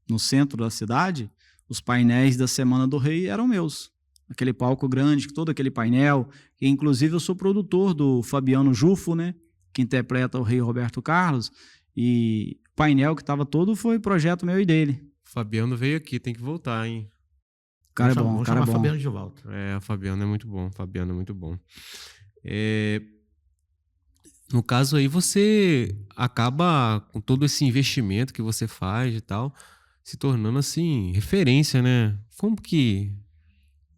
no centro da cidade, os painéis da Semana do Rei eram meus. Aquele palco grande, todo aquele painel. E, inclusive, eu sou produtor do Fabiano Jufo, né? Que interpreta o Rei Roberto Carlos. E o painel que estava todo foi projeto meu e dele. Fabiano veio aqui, tem que voltar, hein? O cara é bom, o cara é bom. Fabiano de volta. O Fabiano é muito bom. Fabiano é muito bom. No caso aí, você acaba com todo esse investimento que você faz e tal, se tornando assim, referência, né? Como que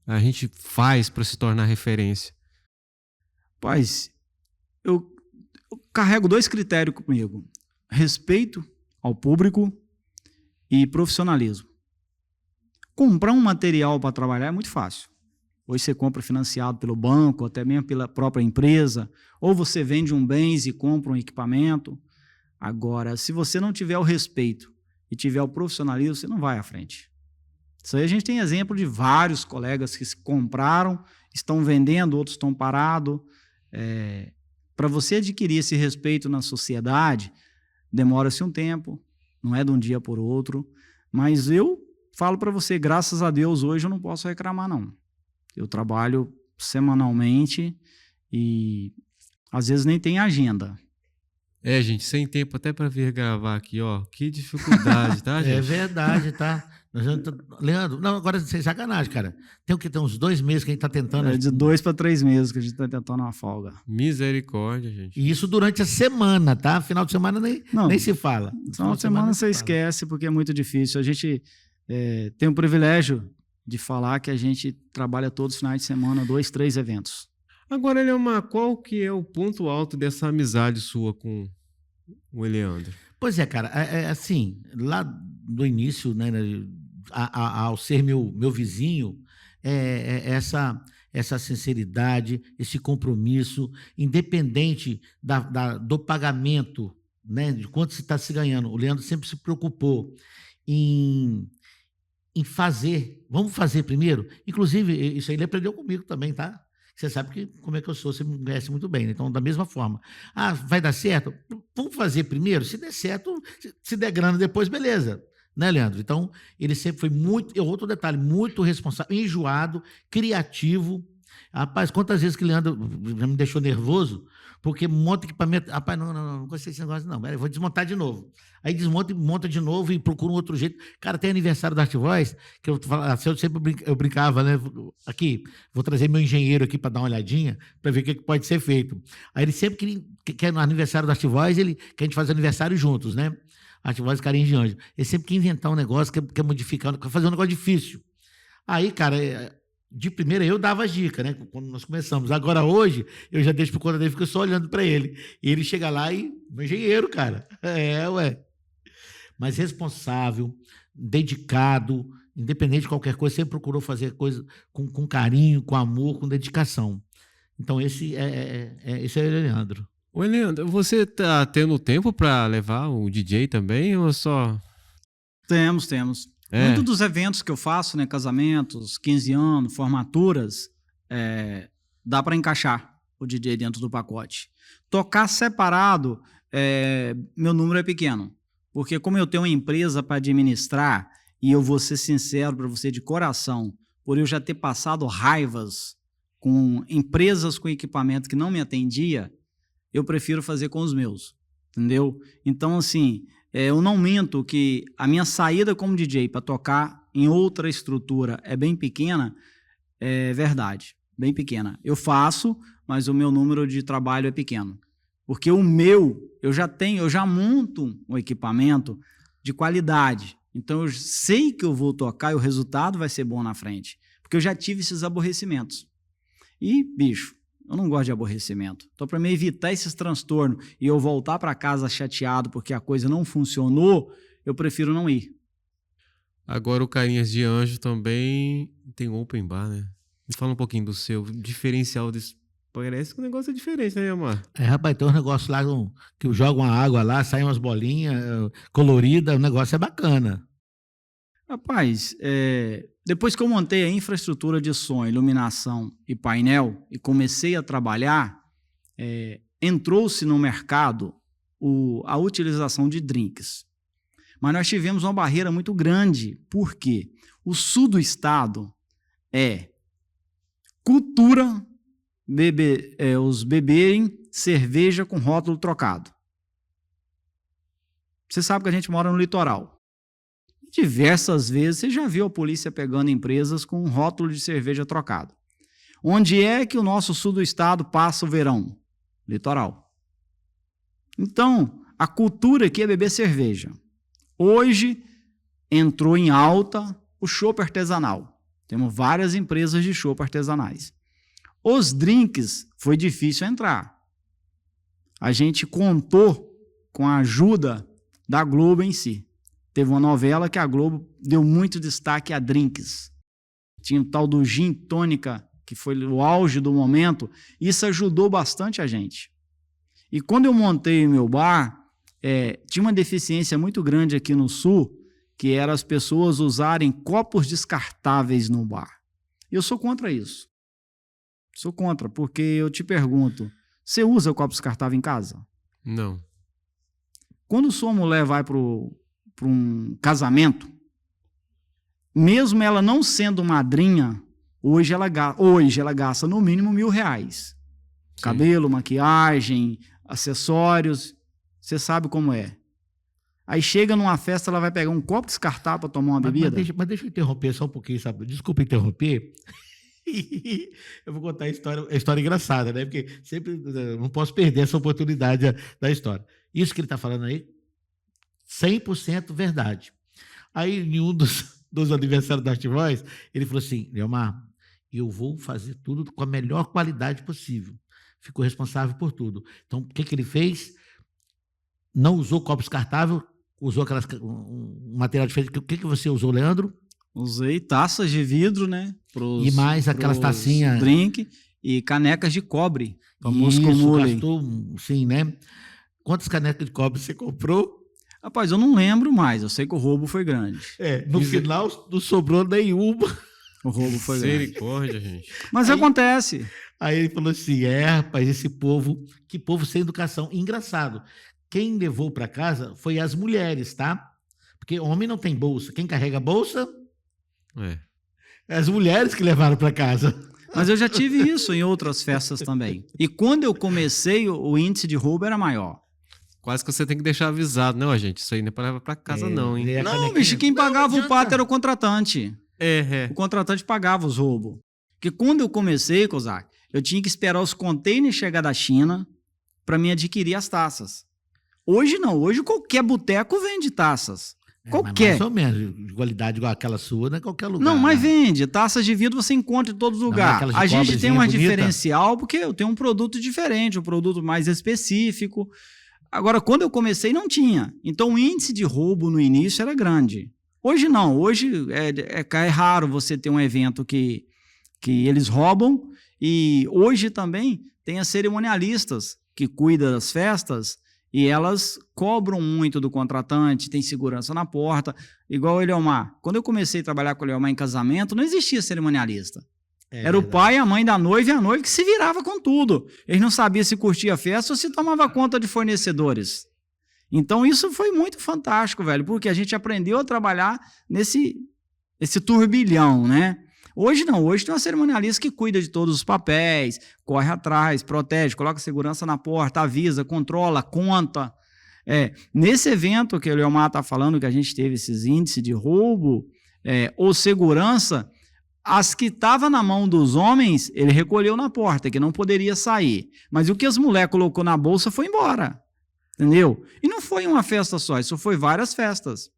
a gente faz para se tornar referência? Paz, eu carrego 2 critérios comigo: respeito ao público e profissionalismo. Comprar um material para trabalhar é muito fácil. Hoje você compra financiado pelo banco, até mesmo pela própria empresa, ou você vende um bens e compra um equipamento. Agora, se você não tiver o respeito e tiver o profissionalismo, você não vai à frente. Isso aí a gente tem exemplo de vários colegas que se compraram, estão vendendo, outros estão parados. Para você adquirir esse respeito na sociedade, demora-se um tempo, não é de um dia por outro, mas eu falo para você, graças a Deus, hoje eu não posso reclamar, não. Eu trabalho semanalmente e às vezes nem tem agenda. Gente, sem tempo até para vir gravar aqui, ó. Que dificuldade, tá, gente? É verdade, tá? Leandro, não, agora sem sacanagem, cara. Tem o que? Tem uns 2 meses que a gente tá tentando. É de 2 para 3 meses que a gente está tentando uma folga. Misericórdia, gente. E isso durante a semana, tá? Final de semana nem se fala. Final de semana você esquece porque é muito difícil. A gente tem o privilégio de falar que a gente trabalha todos os finais de semana, 2, 3 eventos. Agora, Eliomar, qual que é o ponto alto dessa amizade sua com o Eleandro? Pois é, cara, assim, lá no início, né, ao ser meu vizinho, essa sinceridade, esse compromisso, independente do pagamento, né, de quanto se está se ganhando. O Leandro sempre se preocupou em fazer. Vamos fazer primeiro? Inclusive, isso aí ele aprendeu comigo também, tá? Você sabe como é que eu sou, você me conhece muito bem, né? Então, da mesma forma. Vai dar certo? Vamos fazer primeiro? Se der certo, se der grana depois, beleza. Né, Leandro? Então, ele sempre foi muito... Outro detalhe, muito responsável, enjoado, criativo. Rapaz, quantas vezes que o Leandro já me deixou nervoso, porque monta equipamento... Rapaz, não gostei desse negócio, não. Eu vou desmontar de novo. Aí desmonta e monta de novo e procura um outro jeito. Cara, tem aniversário da Art Voice, que eu sempre brincava, né? Aqui, vou trazer meu engenheiro aqui para dar uma olhadinha, para ver o que pode ser feito. Aí ele sempre quer no aniversário da Art Voice, que a gente faz aniversário juntos, né? Art Voice Carinho de Anjo. Ele sempre quer inventar um negócio, quer modificar, quer fazer um negócio difícil. Aí, cara... De primeira eu dava as dicas, né? Quando nós começamos. Agora, hoje, eu já deixo por conta dele, fico só olhando para ele. E ele chega lá e... Meu engenheiro, cara. Mas responsável, dedicado, independente de qualquer coisa, sempre procurou fazer coisa com carinho, com amor, com dedicação. Então, esse é o Leandro. Oi, Leandro, você tá tendo tempo para levar o DJ também ou só... Temos. Muitos dos eventos que eu faço, né, casamentos, 15 anos, formaturas, dá para encaixar o DJ dentro do pacote. Tocar separado, meu número é pequeno, porque como eu tenho uma empresa para administrar, e eu vou ser sincero para você de coração, por eu já ter passado raivas com empresas com equipamento que não me atendia, eu prefiro fazer com os meus, entendeu? Então, assim... eu não minto que a minha saída como DJ para tocar em outra estrutura é bem pequena, é verdade, bem pequena. Eu faço, mas o meu número de trabalho é pequeno. Porque eu já monto um equipamento de qualidade. Então eu sei que eu vou tocar e o resultado vai ser bom na frente. Porque eu já tive esses aborrecimentos. E, bicho, eu não gosto de aborrecimento. Então, para me evitar esses transtornos e eu voltar para casa chateado porque a coisa não funcionou, eu prefiro não ir. Agora o Carinhas de Anjo também tem open bar, né? Me fala um pouquinho do seu diferencial desse... Parece que o negócio é diferente, né, Amar? Rapaz, tem uns negócios lá que jogam a água lá, saem umas bolinhas coloridas, o negócio é bacana. Rapaz, depois que eu montei a infraestrutura de som, iluminação e painel e comecei a trabalhar, entrou-se no mercado a utilização de drinks. Mas nós tivemos uma barreira muito grande, porque o sul do estado é cultura, os beberem cerveja com rótulo trocado. Você sabe que a gente mora no litoral. Diversas vezes você já viu a polícia pegando empresas com um rótulo de cerveja trocado. Onde é que o nosso sul do estado passa o verão? Litoral. Então, a cultura aqui é beber cerveja. Hoje, entrou em alta o chopp artesanal. Temos várias empresas de chopp artesanais. Os drinks, foi difícil entrar. A gente contou com a ajuda da Globo em si. Teve uma novela que a Globo deu muito destaque a drinks. Tinha o tal do gin tônica, que foi o auge do momento. Isso ajudou bastante a gente. E quando eu montei o meu bar, tinha uma deficiência muito grande aqui no Sul, que era as pessoas usarem copos descartáveis no bar. Eu sou contra isso. Sou contra, porque eu te pergunto, você usa copo descartável em casa? Não. Quando sua mulher vai para um casamento, mesmo ela não sendo madrinha, hoje ela gasta no mínimo R$1.000. Sim. Cabelo, maquiagem, acessórios, você sabe como é. Aí chega numa festa, ela vai pegar um copo descartável para tomar uma bebida? Mas deixa eu interromper só um pouquinho, sabe? Desculpa interromper. Eu vou contar a história engraçada, né? Porque sempre não posso perder essa oportunidade da história. Isso que ele está falando aí, 100% verdade. Aí, em um dos aniversários da Art Voice, ele falou assim, Leomar, eu vou fazer tudo com a melhor qualidade possível. Ficou responsável por tudo. Então, o que ele fez? Não usou copo descartável, usou um material diferente. O que você usou, Leandro? Usei taças de vidro, né? E mais aquelas tacinhas... Drink e canecas de cobre. Famoso Isso, comule. gastou, sim, né? Quantas canecas de cobre você comprou? Rapaz, eu não lembro mais. Eu sei que o roubo foi grande. No final não sobrou nenhuma. O roubo foi grande. Misericórdia, gente. Mas acontece. Aí ele falou assim, rapaz, esse povo, que povo sem educação. E engraçado, quem levou para casa foi as mulheres, tá? Porque homem não tem bolsa. Quem carrega a bolsa? É as mulheres que levaram para casa. Mas eu já tive isso em outras festas também. E quando eu comecei, o índice de roubo era maior. Quase que você tem que deixar avisado. Não, gente, isso aí não é para levar para casa não, hein? Não, bicho, quem pagava o pato era o contratante. É. O contratante pagava os roubos. Porque quando eu comecei, Kozak, eu tinha que esperar os containers chegar da China para me adquirir as taças. Hoje não, hoje qualquer boteco vende taças. Qualquer. Mais ou menos, de qualidade igual aquela sua, não é qualquer lugar. Não, mas né? Vende. Taças de vidro você encontra em todos os lugares. A gente tem um diferencial porque eu tenho um produto diferente, um produto mais específico. Agora, quando eu comecei, não tinha. Então, o índice de roubo no início era grande. Hoje não. Hoje é raro você ter um evento que eles roubam. E hoje também tem as cerimonialistas que cuidam das festas e elas cobram muito do contratante, tem segurança na porta. Igual o Eliomar. Quando eu comecei a trabalhar com o Eliomar em casamento, não existia cerimonialista. Era verdade. O pai, a mãe da noiva e a noiva que se virava com tudo. Eles não sabiam se curtia a festa ou se tomava conta de fornecedores. Então isso foi muito fantástico, velho, porque a gente aprendeu a trabalhar nesse turbilhão, né? Hoje não, hoje tem uma cerimonialista que cuida de todos os papéis, corre atrás, protege, coloca segurança na porta, avisa, controla, conta. Nesse evento que o Leomar está falando, que a gente teve esses índices de roubo ou segurança, as que estavam na mão dos homens, ele recolheu na porta, que não poderia sair. Mas o que as mulheres colocou na bolsa foi embora, entendeu? E não foi uma festa só, isso foi várias festas.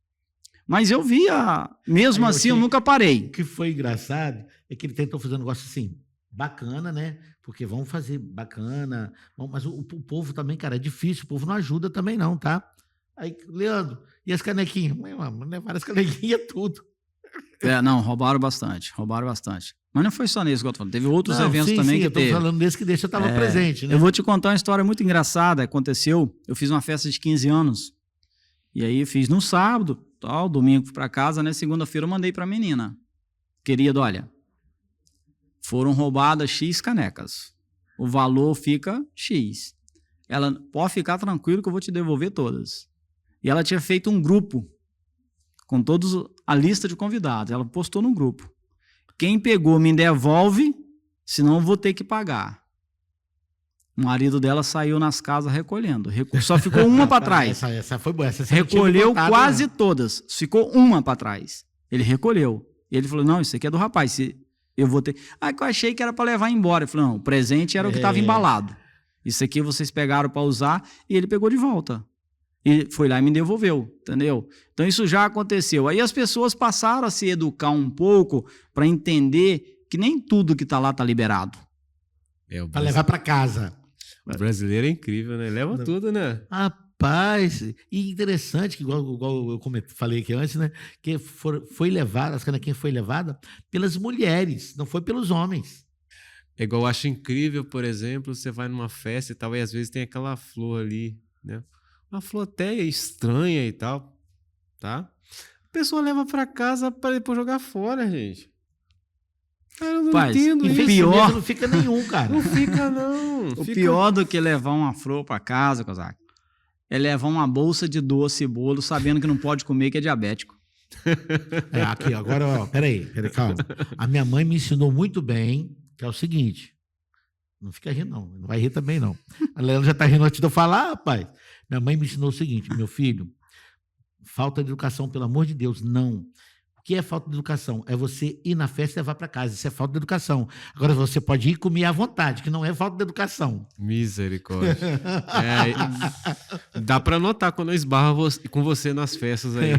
Mas eu via, mesmo assim, eu nunca parei. O que foi engraçado é que ele tentou fazer um negócio assim, bacana, né? Porque vamos fazer bacana, mas o povo também, cara, é difícil, o povo não ajuda também não, tá? Aí, Leandro, e as canequinhas? Levaram as canequinhas tudo. Não, roubaram bastante. Mas não foi só nisso que eu tô falando, teve outros eventos também que eu tô falando desse que deixa eu estava presente, né? Eu vou te contar uma história muito engraçada, aconteceu, eu fiz uma festa de 15 anos, e aí eu fiz no sábado, domingo fui para casa, né? Segunda-feira eu mandei para a menina. Querido, olha, foram roubadas X canecas. O valor fica X. Ela, pode ficar tranquilo que eu vou te devolver todas. E ela tinha feito um grupo com todos a lista de convidados. Ela postou no grupo. Quem pegou me devolve, senão eu vou ter que pagar. O marido dela saiu nas casas recolhendo. Só ficou uma para trás. Essa foi boa. Essa recolheu quase todas. Ficou uma para trás. Ele recolheu. E ele falou, não, isso aqui é do rapaz. Eu vou ter... Aí eu achei que era para levar embora. Ele falou, não, o presente era o que estava embalado. Isso aqui vocês pegaram para usar. E ele pegou de volta. E foi lá e me devolveu, entendeu? Então isso já aconteceu. Aí as pessoas passaram a se educar um pouco para entender que nem tudo que está lá está liberado. Para levar para casa. O brasileiro é incrível, né? Leva tudo, né? Rapaz, e interessante, que igual eu falei aqui antes, né? Que foi levada, as canequinhas foi levada pelas mulheres, não foi pelos homens. É igual eu acho incrível, por exemplo, você vai numa festa e tal, e às vezes tem aquela flor ali, né? Uma flor até estranha e tal, tá? A pessoa leva pra casa pra depois jogar fora, gente. Cara, eu não Paz, entendo e isso. pior- Não fica nenhum, cara. Não fica, não. O Fica- pior do que levar uma flor pra casa, Cosaco, é levar uma bolsa de doce e bolo sabendo que não pode comer, que é diabético. Aqui, agora, ó, peraí, calma. A minha mãe me ensinou muito bem, que é o seguinte. Não fica rindo, não vai rir também, não. A Leandra já tá rindo antes de eu falar, rapaz. Minha mãe me ensinou o seguinte, meu filho, falta de educação, pelo amor de Deus, não. O que é falta de educação? É você ir na festa e levar para casa. Isso é falta de educação. Agora você pode ir comer à vontade, que não é falta de educação. Misericórdia. Dá pra notar quando eu esbarro com você nas festas aí.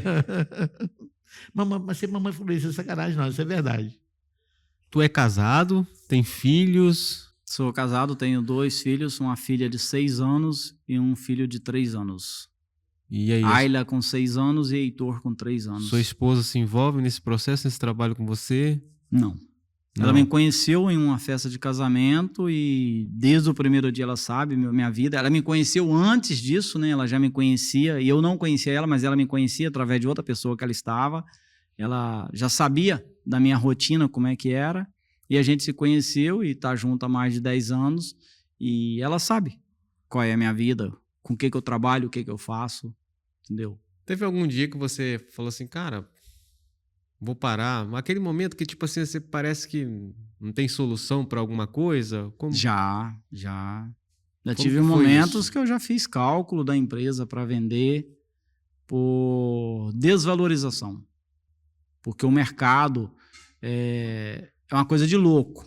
Mas se a mamãe falou isso, é sacanagem, não. Isso é verdade. Tu é casado, tem filhos. Sou casado, tenho 2 filhos, uma filha de 6 anos e um filho de 3 anos. E aí, Ayla com 6 anos e Heitor com 3 anos. sua esposa se envolve nesse processo, nesse trabalho com você? Não. Não. Ela me conheceu em uma festa de casamento e desde o primeiro dia ela sabe minha vida. Ela me conheceu antes disso, né? Ela já me conhecia e eu não conhecia ela, mas ela me conhecia através de outra pessoa que ela estava. Ela já sabia da minha rotina, como é que era. E a gente se conheceu e está junto há mais de 10 anos. E ela sabe qual é a minha vida, com o que eu trabalho, o que eu faço, entendeu? Teve algum dia que você falou assim, cara, vou parar? Aquele momento que, tipo assim, você parece que não tem solução pra alguma coisa? Como... Já tive que foi momentos isso? que eu já fiz cálculo da empresa para vender por desvalorização. Porque o mercado é uma coisa de louco.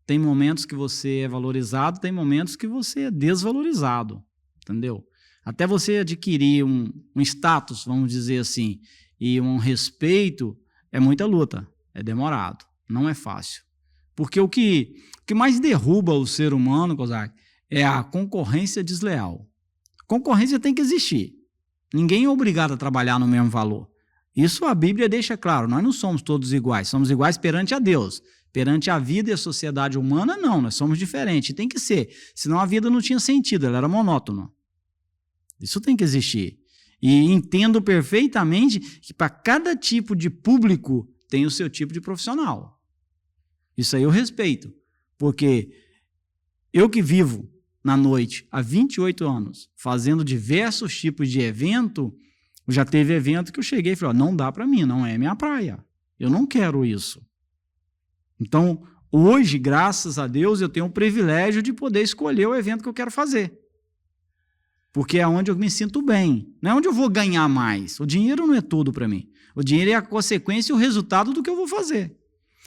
Tem momentos que você é valorizado, tem momentos que você é desvalorizado, entendeu? Até você adquirir um status, vamos dizer assim, e um respeito, é muita luta, é demorado, não é fácil. Porque o que mais derruba o ser humano, Kozak, é a concorrência desleal. Concorrência tem que existir. Ninguém é obrigado a trabalhar no mesmo valor. Isso a Bíblia deixa claro, nós não somos todos iguais, somos iguais perante a Deus. Perante a vida e a sociedade humana, não, nós somos diferentes, tem que ser. Senão a vida não tinha sentido, ela era monótona. Isso tem que existir. E entendo perfeitamente que para cada tipo de público tem o seu tipo de profissional. Isso aí eu respeito, porque eu que vivo na noite há 28 anos, fazendo diversos tipos de evento, já teve evento que eu cheguei e falei, não dá para mim, não é minha praia, eu não quero isso. Então, hoje, graças a Deus, eu tenho o privilégio de poder escolher o evento que eu quero fazer. Porque é onde eu me sinto bem. Não é onde eu vou ganhar mais. O dinheiro não é tudo para mim. O dinheiro é a consequência e o resultado do que eu vou fazer.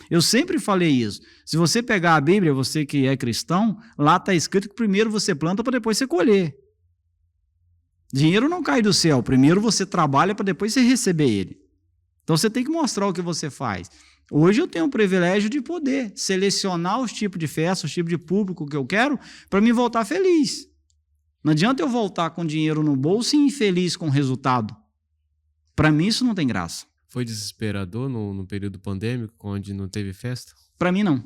Eu sempre falei isso. Se você pegar a Bíblia, você que é cristão, lá está escrito que primeiro você planta para depois você colher. Dinheiro não cai do céu. Primeiro você trabalha para depois você receber ele. Então você tem que mostrar o que você faz. Hoje eu tenho o privilégio de poder selecionar os tipos de festa, os tipos de público que eu quero para me voltar feliz. Não adianta eu voltar com dinheiro no bolso e infeliz com o resultado. Para mim isso não tem graça. Foi desesperador no período pandêmico, onde não teve festa? Para mim não.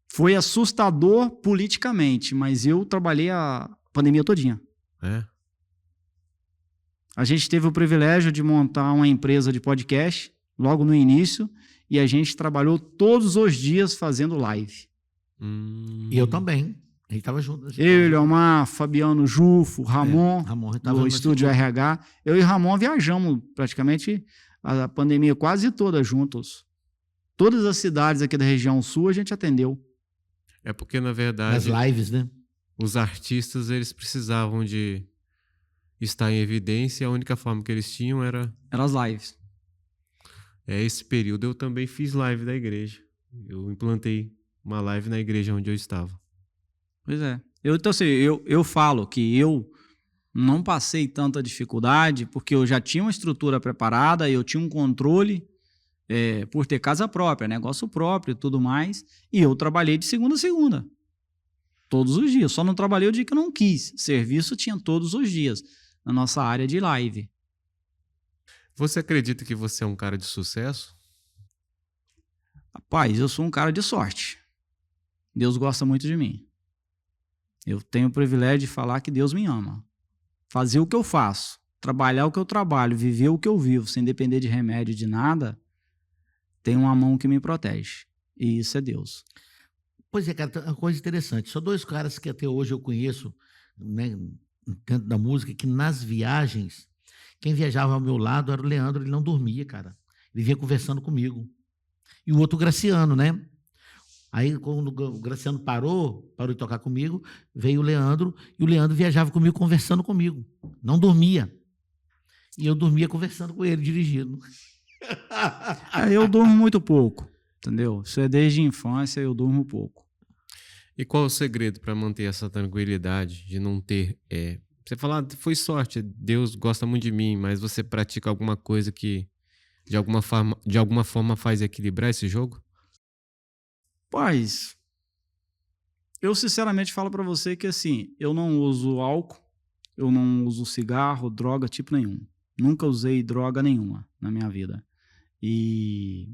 Foi assustador politicamente, mas eu trabalhei a pandemia todinha. É? A gente teve o privilégio de montar uma empresa de podcast logo no início e a gente trabalhou todos os dias fazendo live. E eu também. A gente estava junto. Eu, Leomar, Fabiano Jufo, Ramon, Ramon do estúdio RH. Eu e Ramon viajamos praticamente a pandemia quase toda juntos. Todas as cidades aqui da região sul a gente atendeu. É porque, na verdade, Nas lives, né? os artistas eles precisavam de estar em evidência e a única forma que eles tinham era... Eram as lives. Esse período eu também fiz live da igreja. Eu implantei uma live na igreja onde eu estava. Pois é. Então, assim, eu falo que eu não passei tanta dificuldade porque eu já tinha uma estrutura preparada, eu tinha um controle por ter casa própria, negócio próprio e tudo mais, e eu trabalhei de segunda a segunda. Todos os dias. Só não trabalhei o dia que eu não quis. Serviço tinha todos os dias na nossa área de live. Você acredita que você é um cara de sucesso? Rapaz, eu sou um cara de sorte. Deus gosta muito de mim. Eu tenho o privilégio de falar que Deus me ama. Fazer o que eu faço, trabalhar o que eu trabalho, viver o que eu vivo, sem depender de remédio, de nada, tem uma mão que me protege. E isso é Deus. Pois é, cara, tem uma coisa interessante. São 2 caras que até hoje eu conheço, né, dentro da música, que nas viagens, quem viajava ao meu lado era o Leandro, ele não dormia, cara. Ele vinha conversando comigo. E o outro, o Graciano, né? Aí, quando o Graciano parou de tocar comigo, veio o Leandro, e o Leandro viajava comigo, conversando comigo. Não dormia. E eu dormia conversando com ele, dirigindo. Eu durmo muito pouco, entendeu? Isso é desde a infância, eu durmo pouco. E qual o segredo para manter essa tranquilidade de não ter... Você fala, foi sorte, Deus gosta muito de mim, mas você pratica alguma coisa que de alguma forma faz equilibrar esse jogo? Paz, eu sinceramente falo pra você que assim, eu não uso álcool, eu não uso cigarro, droga, tipo nenhum. Nunca usei droga nenhuma na minha vida. E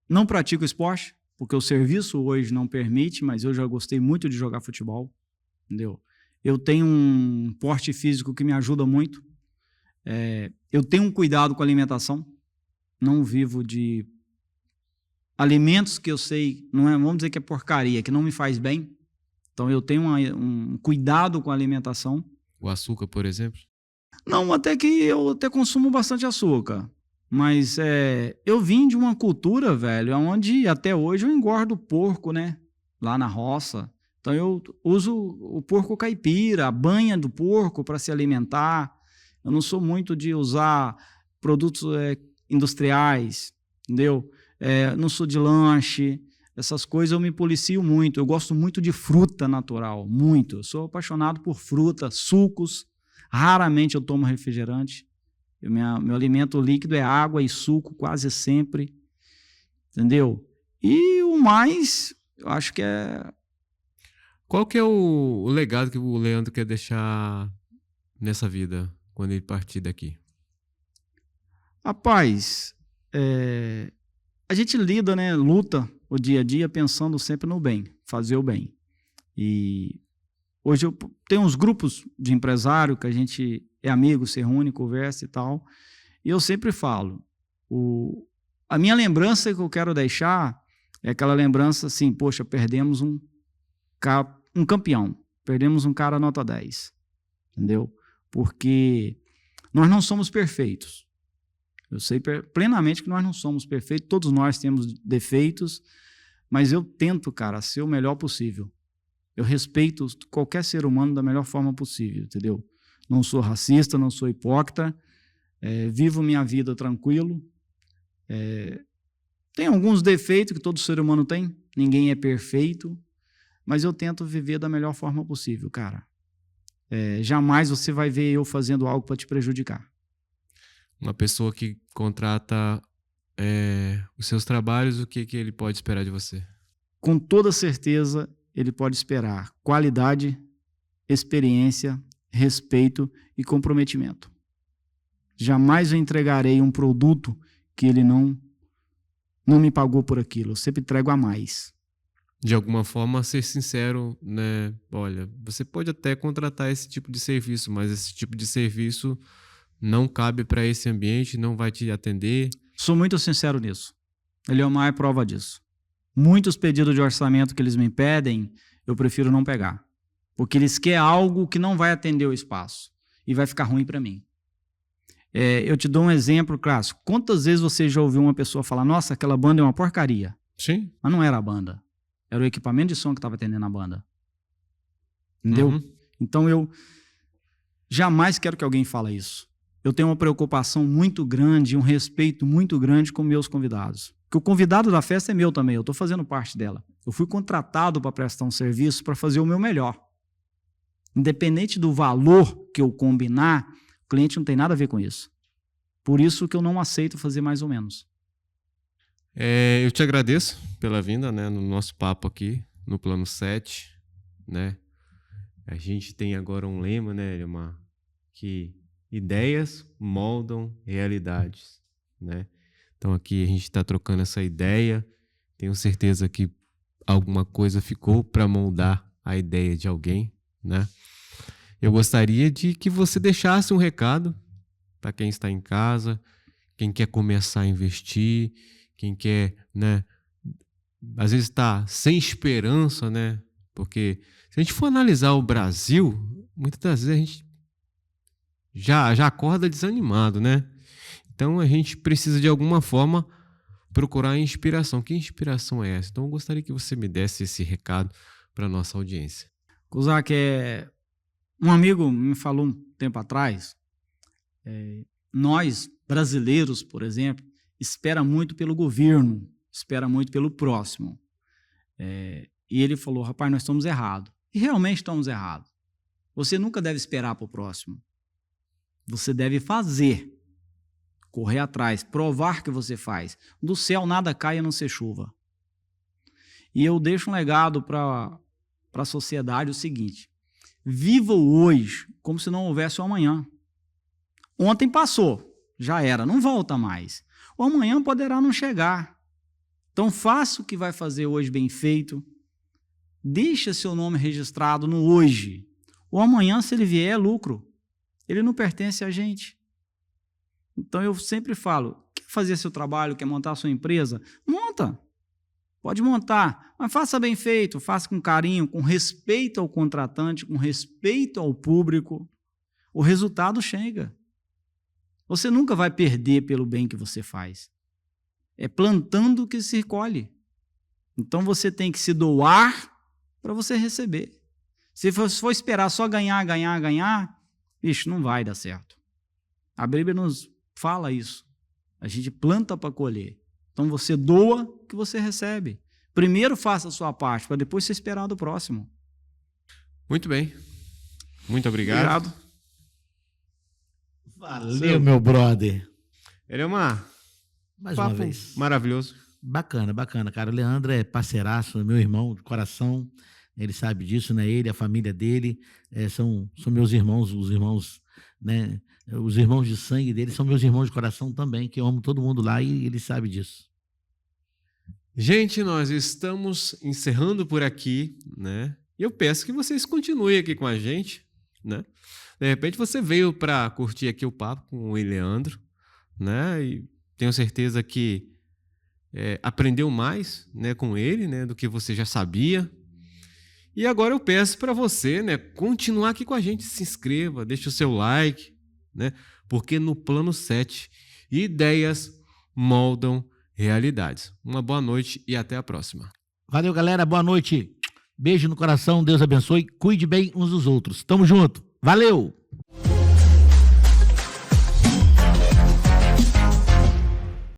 não pratico esporte, porque o serviço hoje não permite, mas eu já gostei muito de jogar futebol, entendeu? Eu tenho um porte físico que me ajuda muito. Eu tenho um cuidado com a alimentação. Não vivo de alimentos que eu sei, não é, vamos dizer que é porcaria, que não me faz bem. Então eu tenho um cuidado com a alimentação. O açúcar, por exemplo? Não, até que eu até consumo bastante açúcar. Mas eu vim de uma cultura, velho, onde até hoje eu engordo porco, né? Lá na roça. Então eu uso o porco caipira, a banha do porco para se alimentar. Eu não sou muito de usar produtos industriais, entendeu? Não sou de lanche, essas coisas eu me policio muito. Eu gosto muito de fruta natural, muito. Eu sou apaixonado por fruta, sucos. Raramente eu tomo refrigerante. Meu alimento líquido é água e suco quase sempre, entendeu? E o mais, eu acho que é... Qual que é o legado que o Leandro quer deixar nessa vida, quando ele partir daqui? Rapaz, a gente lida, né, luta o dia a dia pensando sempre no bem, fazer o bem. E hoje eu tenho uns grupos de empresário que a gente é amigo, se reúne, conversa e tal. E eu sempre falo, a minha lembrança que eu quero deixar é aquela lembrança assim, poxa, perdemos um campeão, perdemos um cara nota 10, entendeu? Porque nós não somos perfeitos. Eu sei plenamente que nós não somos perfeitos, todos nós temos defeitos, mas eu tento, cara, ser o melhor possível. Eu respeito qualquer ser humano da melhor forma possível, entendeu? Não sou racista, não sou hipócrita, vivo minha vida tranquilo. Tem alguns defeitos que todo ser humano tem, ninguém é perfeito, mas eu tento viver da melhor forma possível, cara. Jamais você vai ver eu fazendo algo para te prejudicar. Uma pessoa que contrata os seus trabalhos, o que ele pode esperar de você? Com toda certeza, ele pode esperar qualidade, experiência, respeito e comprometimento. Jamais eu entregarei um produto que ele não me pagou por aquilo. Eu sempre entrego a mais. De alguma forma, ser sincero, né? Olha, você pode até contratar esse tipo de serviço, mas esse tipo de serviço não cabe para esse ambiente, não vai te atender. Sou muito sincero nisso. Eliomar é prova disso. Muitos pedidos de orçamento que eles me pedem, eu prefiro não pegar. Porque eles querem algo que não vai atender o espaço. E vai ficar ruim para mim. Eu te dou um exemplo clássico. Quantas vezes você já ouviu uma pessoa falar, nossa, aquela banda é uma porcaria? Sim. Mas não era a banda. Era o equipamento de som que estava atendendo a banda. Entendeu? Uhum. Então eu jamais quero que alguém fale isso. Eu tenho uma preocupação muito grande, um respeito muito grande com meus convidados. Porque o convidado da festa é meu também, eu estou fazendo parte dela. Eu fui contratado para prestar um serviço para fazer o meu melhor. Independente do valor que eu combinar, o cliente não tem nada a ver com isso. Por isso que eu não aceito fazer mais ou menos. Eu te agradeço pela vinda, né, no nosso papo aqui, no Plano 7, né? A gente tem agora um lema, né, Eliomar, que ideias moldam realidades, né? Então aqui a gente está trocando essa ideia, tenho certeza que alguma coisa ficou para moldar a ideia de alguém, né? eu gostaria de que você deixasse um recado para quem está em casa, quem quer começar a investir, quem quer, né, às vezes está sem esperança, né? Porque se a gente for analisar o Brasil, muitas das vezes a gente já acorda desanimado, né? Então a gente precisa de alguma forma procurar inspiração. Que inspiração é essa? Então eu gostaria que você me desse esse recado para a nossa audiência. Kozak, um amigo me falou um tempo atrás, nós brasileiros, por exemplo, espera muito pelo governo, espera muito pelo próximo. E ele falou, rapaz, nós estamos errados. E realmente estamos errados. Você nunca deve esperar para o próximo. Você deve fazer, correr atrás, provar que você faz. Do céu nada cai a não ser chuva. E eu deixo um legado para a sociedade o seguinte: viva o hoje como se não houvesse o amanhã. Ontem passou, já era, não volta mais. O amanhã poderá não chegar. Então faça o que vai fazer hoje bem feito. Deixa seu nome registrado no hoje. O amanhã, se ele vier, é lucro. Ele não pertence a gente. Então eu sempre falo, quer fazer seu trabalho, quer montar sua empresa? Monta. Pode montar, mas faça bem feito, faça com carinho, com respeito ao contratante, com respeito ao público. O resultado chega. Você nunca vai perder pelo bem que você faz. É plantando que se colhe. Então você tem que se doar para você receber. Se for esperar só ganhar, bicho, não vai dar certo. A Bíblia nos fala isso. A gente planta para colher. Então você doa que você recebe. Primeiro faça a sua parte, para depois você esperar do próximo. Muito bem. Muito obrigado. Valeu, meu brother. Ele é mais uma vez. Maravilhoso. Bacana, cara. O Leandro é parceiraço, meu irmão de coração. Ele sabe disso, né? Ele, a família dele, são meus irmãos, os irmãos, né? Os irmãos de sangue dele são meus irmãos de coração também, que eu amo todo mundo lá e ele sabe disso. Gente, nós estamos encerrando por aqui, né? E eu peço que vocês continuem aqui com a gente, né? De repente você veio para curtir aqui o papo com o Leandro, né? E tenho certeza que aprendeu mais, né, com ele, né, do que você já sabia. E agora eu peço para você, né, continuar aqui com a gente, se inscreva, deixe o seu like, né? Porque no Plano 7, ideias moldam realidades. Uma boa noite e até a próxima. Valeu, galera. Boa noite. Beijo no coração. Deus abençoe. Cuide bem uns dos outros. Tamo junto. Valeu!